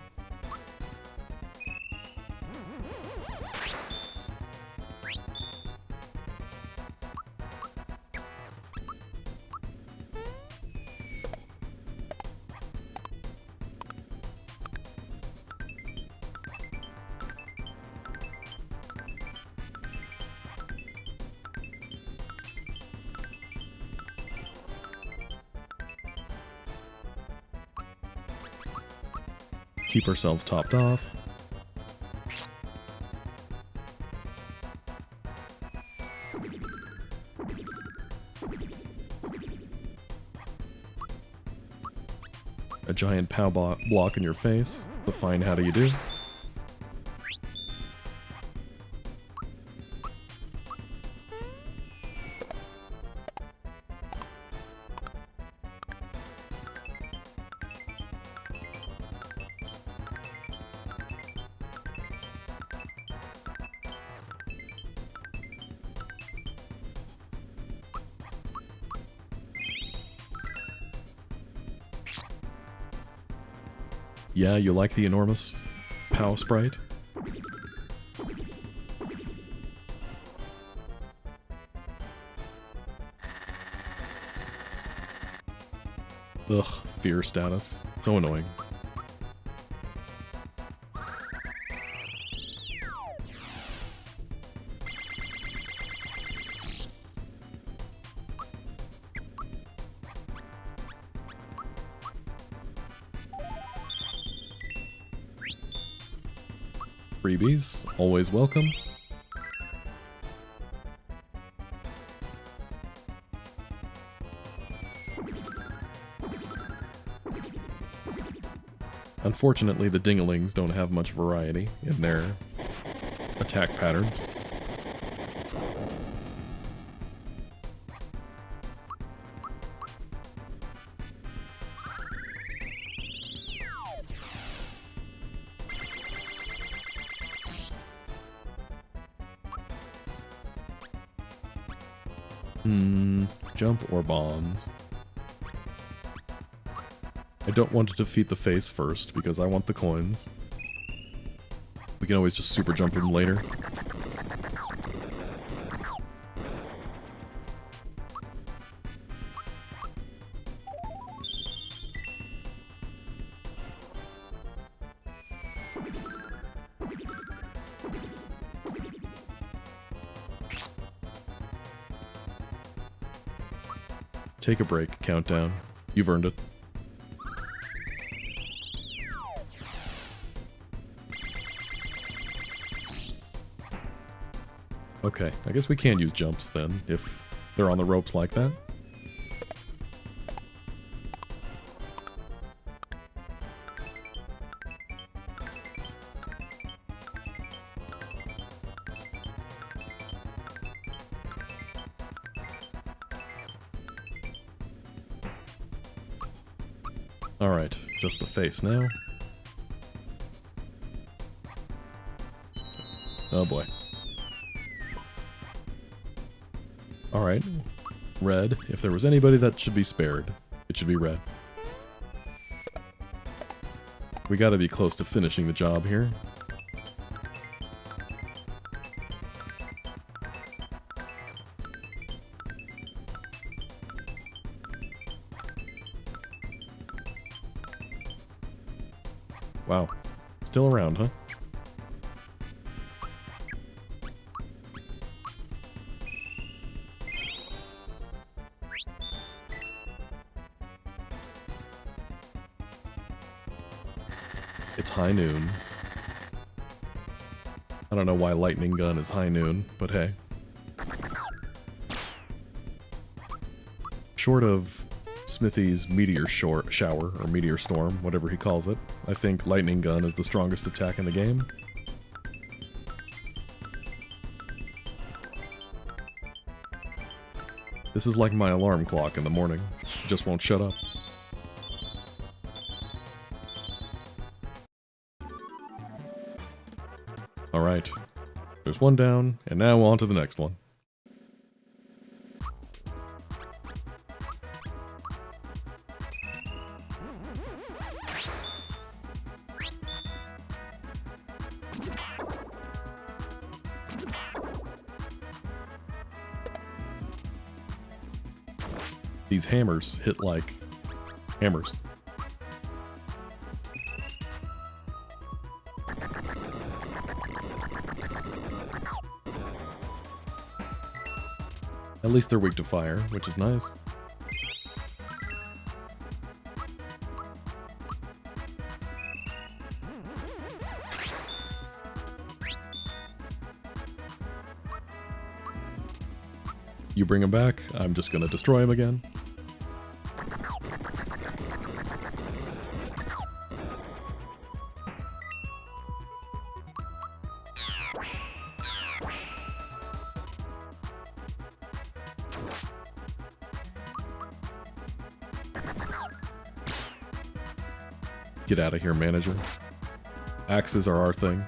Keep ourselves topped off. A giant POW block in your face. The fine how do you do? Yeah, you like the enormous POW sprite? Ugh, fear status. So annoying. Freebies, always welcome. Unfortunately, the dingalings don't have much variety in their attack patterns. Jump or bombs? I don't want to defeat the face first, because I want the coins. We can always just super jump him later. Take a break, countdown. You've earned it. Okay, I guess we can use jumps then, if they're on the ropes like that. Alright, just the face now. Oh boy. Alright. Red. If there was anybody that should be spared, it should be red. We gotta be close to finishing the job here. Wow. Still around, huh? It's high noon. I don't know why lightning gun is high noon, but hey. Short of Smithy's meteor shower, or meteor storm, whatever he calls it, I think lightning gun is the strongest attack in the game. This is like my alarm clock in the morning. It just won't shut up. Alright. There's one down, and now on to the next one. These hammers hit like hammers. At least they're weak to fire, which is nice. You bring him back, I'm just gonna destroy him again. Get out of here, manager. Axes are our thing.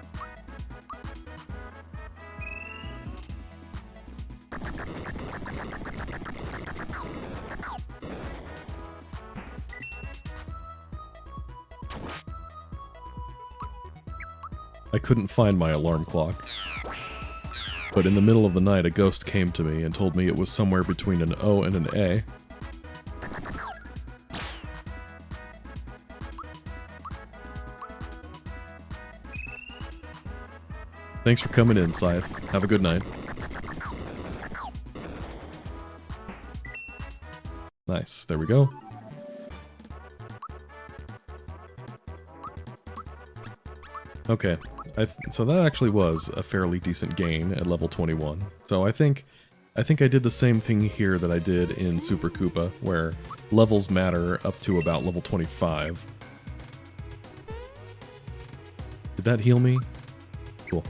I couldn't find my alarm clock. But in the middle of the night, a ghost came to me and told me it was somewhere between an O and an A. Thanks for coming in, Scythe. Have a good night. Nice. There we go. Okay. So that actually was a fairly decent gain at level 21. So I think I did the same thing here that I did in Super Koopa, where levels matter up to about level 25. Did that heal me? Cool.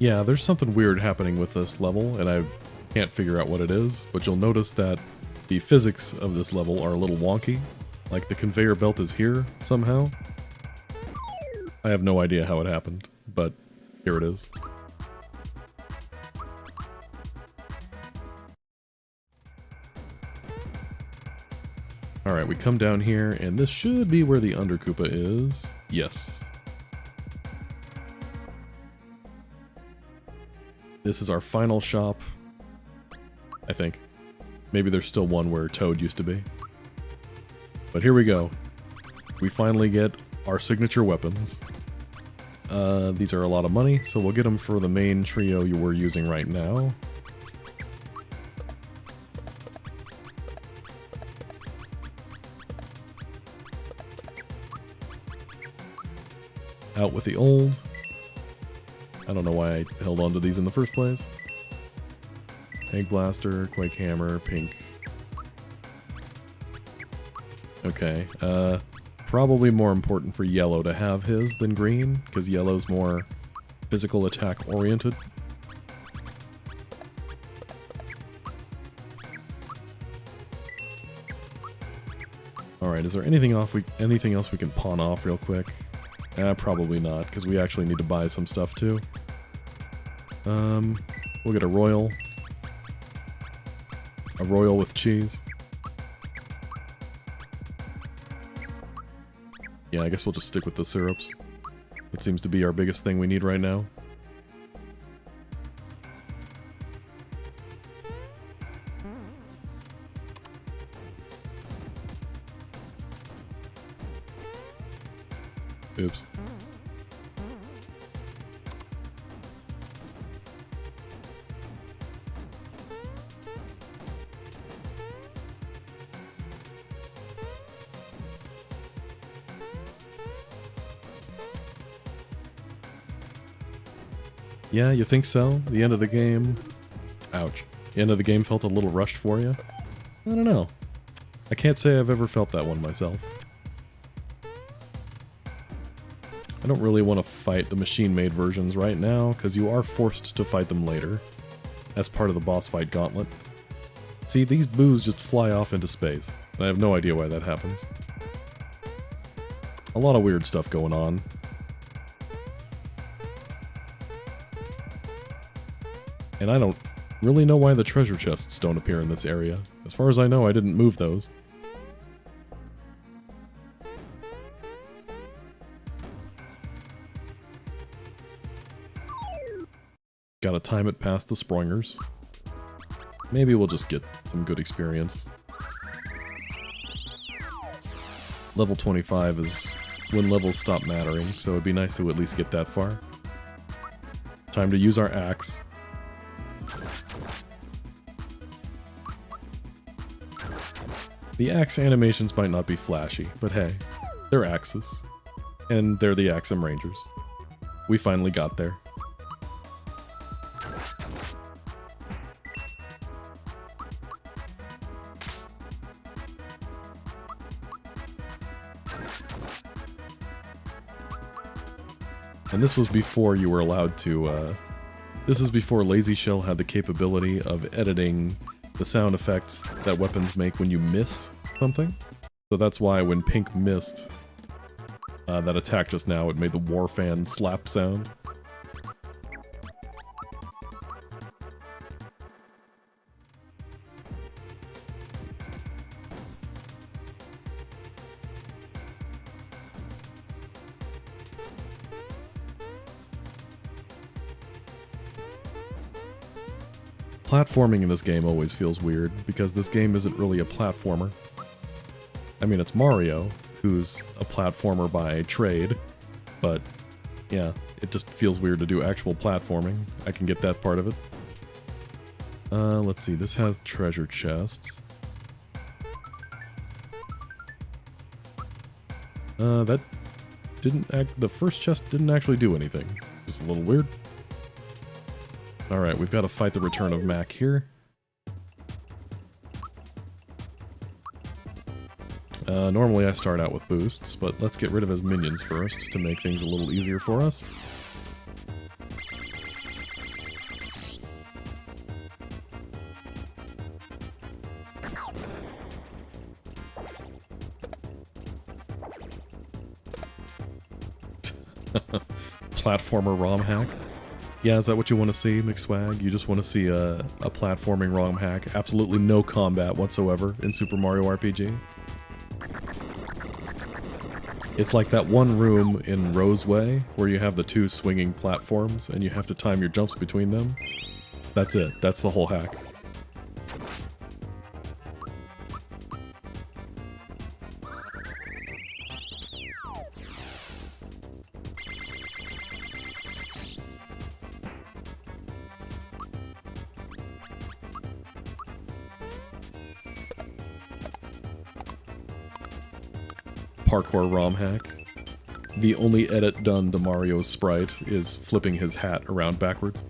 Yeah, there's something weird happening with this level, and I can't figure out what it is, but you'll notice that the physics of this level are a little wonky. Like the conveyor belt is here, somehow. I have no idea how it happened, but Here it is. Alright, we come down here, and this should be where the Underkoopa is. Yes. This is our final shop, I think. Maybe there's still one where Toad used to be. But here we go. We finally get our signature weapons. These are a lot of money, so we'll get them for the main trio we're using right now. Out with the old. I don't know why I held on to these in the first place. Egg Blaster, Quake Hammer, pink. Okay, probably more important for yellow to have his than green, because yellow's more physical attack oriented. Alright, is there anything else we can pawn off real quick? Probably not, because we actually need to buy some stuff too. We'll get a royal. A royal with cheese. Yeah, I guess we'll just stick with the syrups. That seems to be our biggest thing we need right now. Oops. Yeah, you think so? The end of the game... Ouch. The end of the game felt a little rushed for you? I don't know. I can't say I've ever felt that one myself. I don't really want to fight the machine-made versions right now, because you are forced to fight them later, as part of the boss fight gauntlet. See, these boos just fly off into space, and I have no idea why that happens. A lot of weird stuff going on. And I don't really know why the treasure chests don't appear in this area. As far as I know, I didn't move those. Gotta time it past the Sprongers. Maybe we'll just get some good experience. Level 25 is when levels stop mattering, so it'd be nice to at least get that far. Time to use our axe. The axe animations might not be flashy, but hey, they're axes. And they're the Axem Rangers. We finally got there. And this was before you were allowed to, this is before Lazy Shell had the capability of editing the sound effects that weapons make when you miss something. So that's why when Pink missed that attack just now, it made the war fan slap sound. Platforming in this game always feels weird, because this game isn't really a platformer. I mean, it's Mario, who's a platformer by trade, but yeah, it just feels weird to do actual platforming. I can get that part of it. Let's see, this has treasure chests. That didn't the first chest didn't actually do anything. It's a little weird. Alright, we've got to fight the return of Mac here. Normally I start out with boosts, but let's get rid of his minions first to make things a little easier for us. Platformer romhack. Yeah, is that what you want to see, McSwag? You just want to see a platforming ROM hack? Absolutely no combat whatsoever in Super Mario RPG? It's like that one room in Roseway where you have the two swinging platforms and you have to time your jumps between them. That's it. That's the whole hack. Parkour ROM hack. The only edit done to Mario's sprite is flipping his hat around backwards.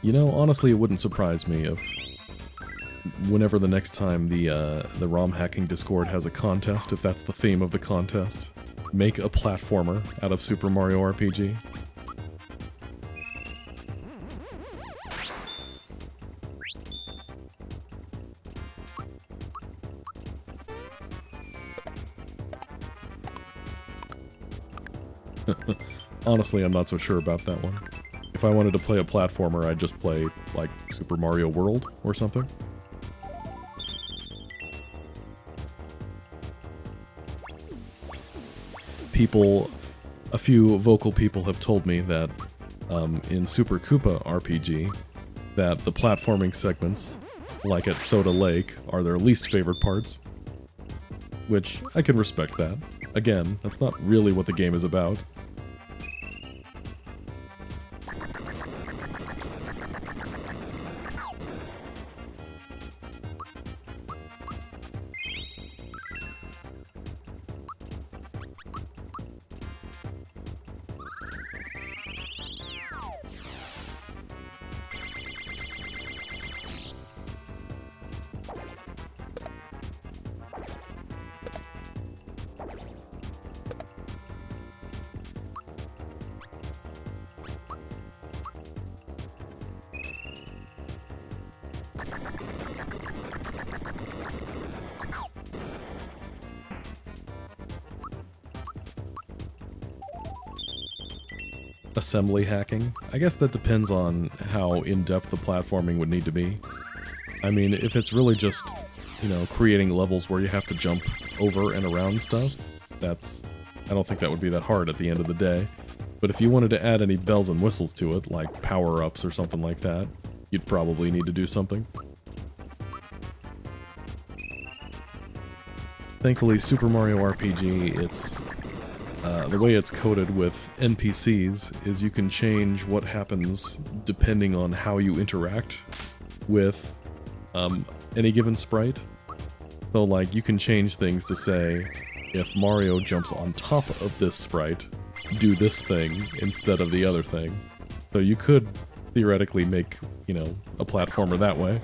You know, honestly, it wouldn't surprise me if whenever the next time the ROM hacking Discord has a contest, if that's the theme of the contest, make a platformer out of Super Mario RPG. Honestly, I'm not so sure about that one. If I wanted to play a platformer, I'd just play, like, Super Mario World or something. A few vocal people have told me that in Super Koopa RPG, that the platforming segments, like at Soda Lake, are their least favorite parts. Which, I can respect that. Again, that's not really what the game is about. Assembly hacking? I guess that depends on how in-depth the platforming would need to be. I mean, if it's really just, you know, creating levels where you have to jump over and around stuff, I don't think that would be that hard at the end of the day. But if you wanted to add any bells and whistles to it, like power-ups or something like that, you'd probably need to do something. Thankfully, Super Mario RPG, the way it's coded with NPCs is you can change what happens depending on how you interact with any given sprite. So, like, you can change things to say, if Mario jumps on top of this sprite, do this thing instead of the other thing. So you could theoretically make, you know, a platformer that way.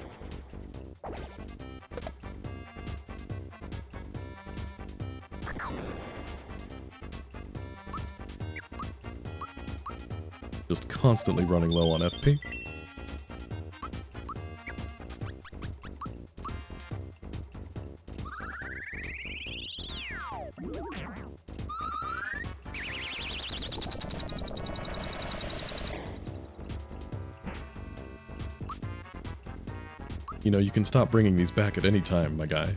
Just constantly running low on FP. You know, you can stop bringing these back at any time, my guy.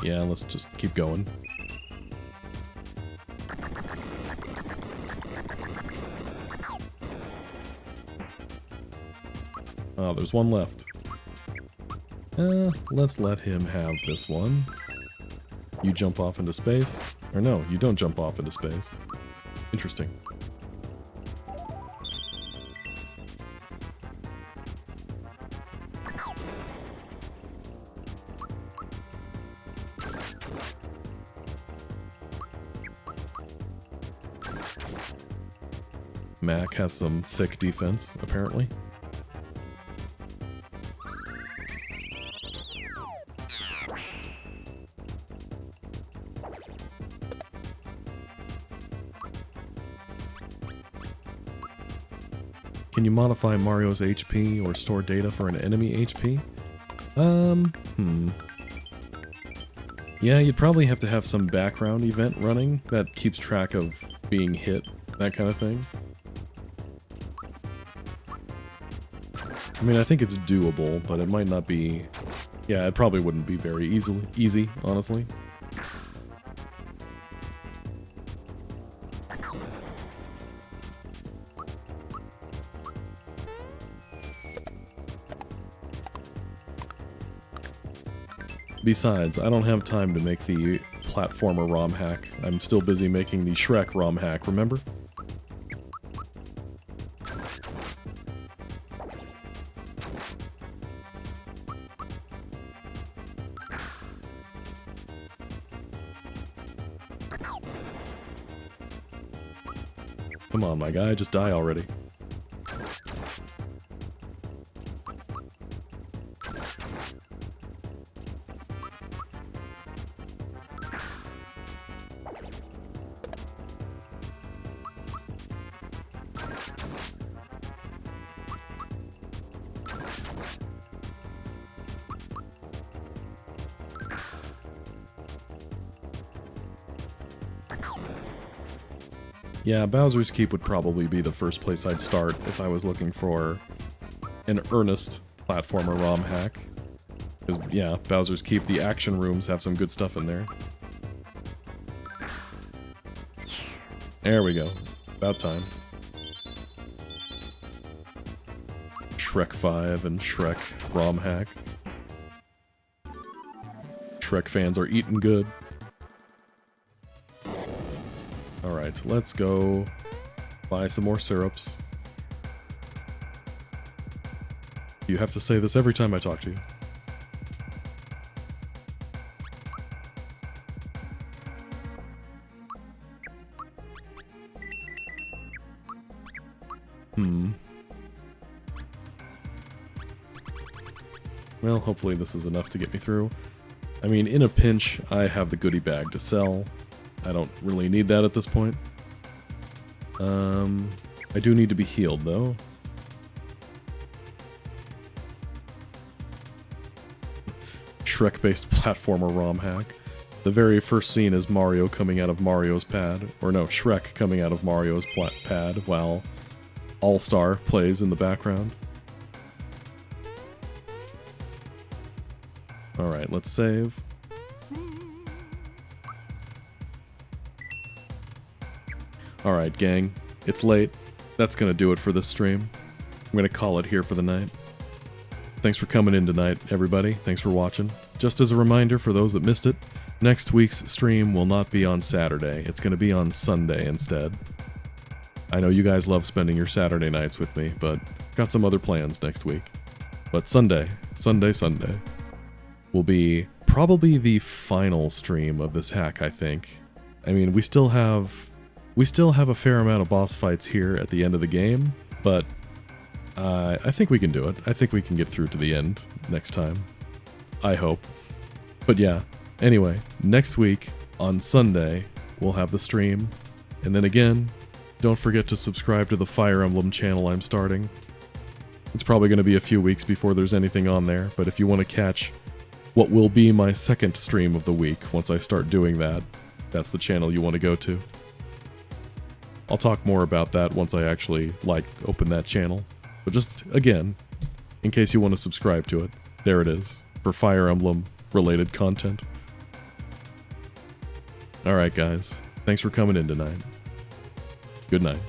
Yeah, let's just keep going. Oh, there's one left. Let's let him have this one. You jump off into space. Or no, you don't jump off into space. Interesting. Mac has some thick defense, apparently. Can you modify Mario's HP or store data for an enemy HP? Yeah, you'd probably have to have some background event running that keeps track of being hit, that kind of thing. I mean, I think it's doable, but it might not be... Yeah, it probably wouldn't be very easy, honestly. Besides, I don't have time to make the platformer ROM hack. I'm still busy making the Shrek ROM hack, remember? Come on, my guy, just die already. Yeah, Bowser's Keep would probably be the first place I'd start if I was looking for an earnest platformer ROM hack. Because, yeah, Bowser's Keep, the action rooms have some good stuff in there. There we go. About time. Shrek 5 and Shrek ROM hack. Shrek fans are eating good. Alright, let's go buy some more syrups. You have to say this every time I talk to you. Well, hopefully this is enough to get me through. I mean, in a pinch, I have the goodie bag to sell. I don't really need that at this point. I do need to be healed, though. Shrek-based platformer ROM hack. The very first scene is Mario coming out of Mario's pad. Or no, Shrek coming out of Mario's pad while All-Star plays in the background. Alright, let's save. Alright, gang. It's late. That's gonna do it for this stream. I'm gonna call it here for the night. Thanks for coming in tonight, everybody. Thanks for watching. Just as a reminder for those that missed it, next week's stream will not be on Saturday. It's gonna be on Sunday instead. I know you guys love spending your Saturday nights with me, but got some other plans next week. But Sunday will be probably the final stream of this hack, I think. I mean, we still have a fair amount of boss fights here at the end of the game, but I think we can do it. I think we can get through to the end next time. I hope. But yeah, anyway, next week on Sunday, we'll have the stream. And then again, don't forget to subscribe to the Fire Emblem channel I'm starting. It's probably going to be a few weeks before there's anything on there, but if you want to catch what will be my second stream of the week once I start doing that, that's the channel you want to go to. I'll talk more about that once I actually, open that channel. But just, again, in case you want to subscribe to it, there it is, for Fire Emblem-related content. Alright guys, thanks for coming in tonight. Good night.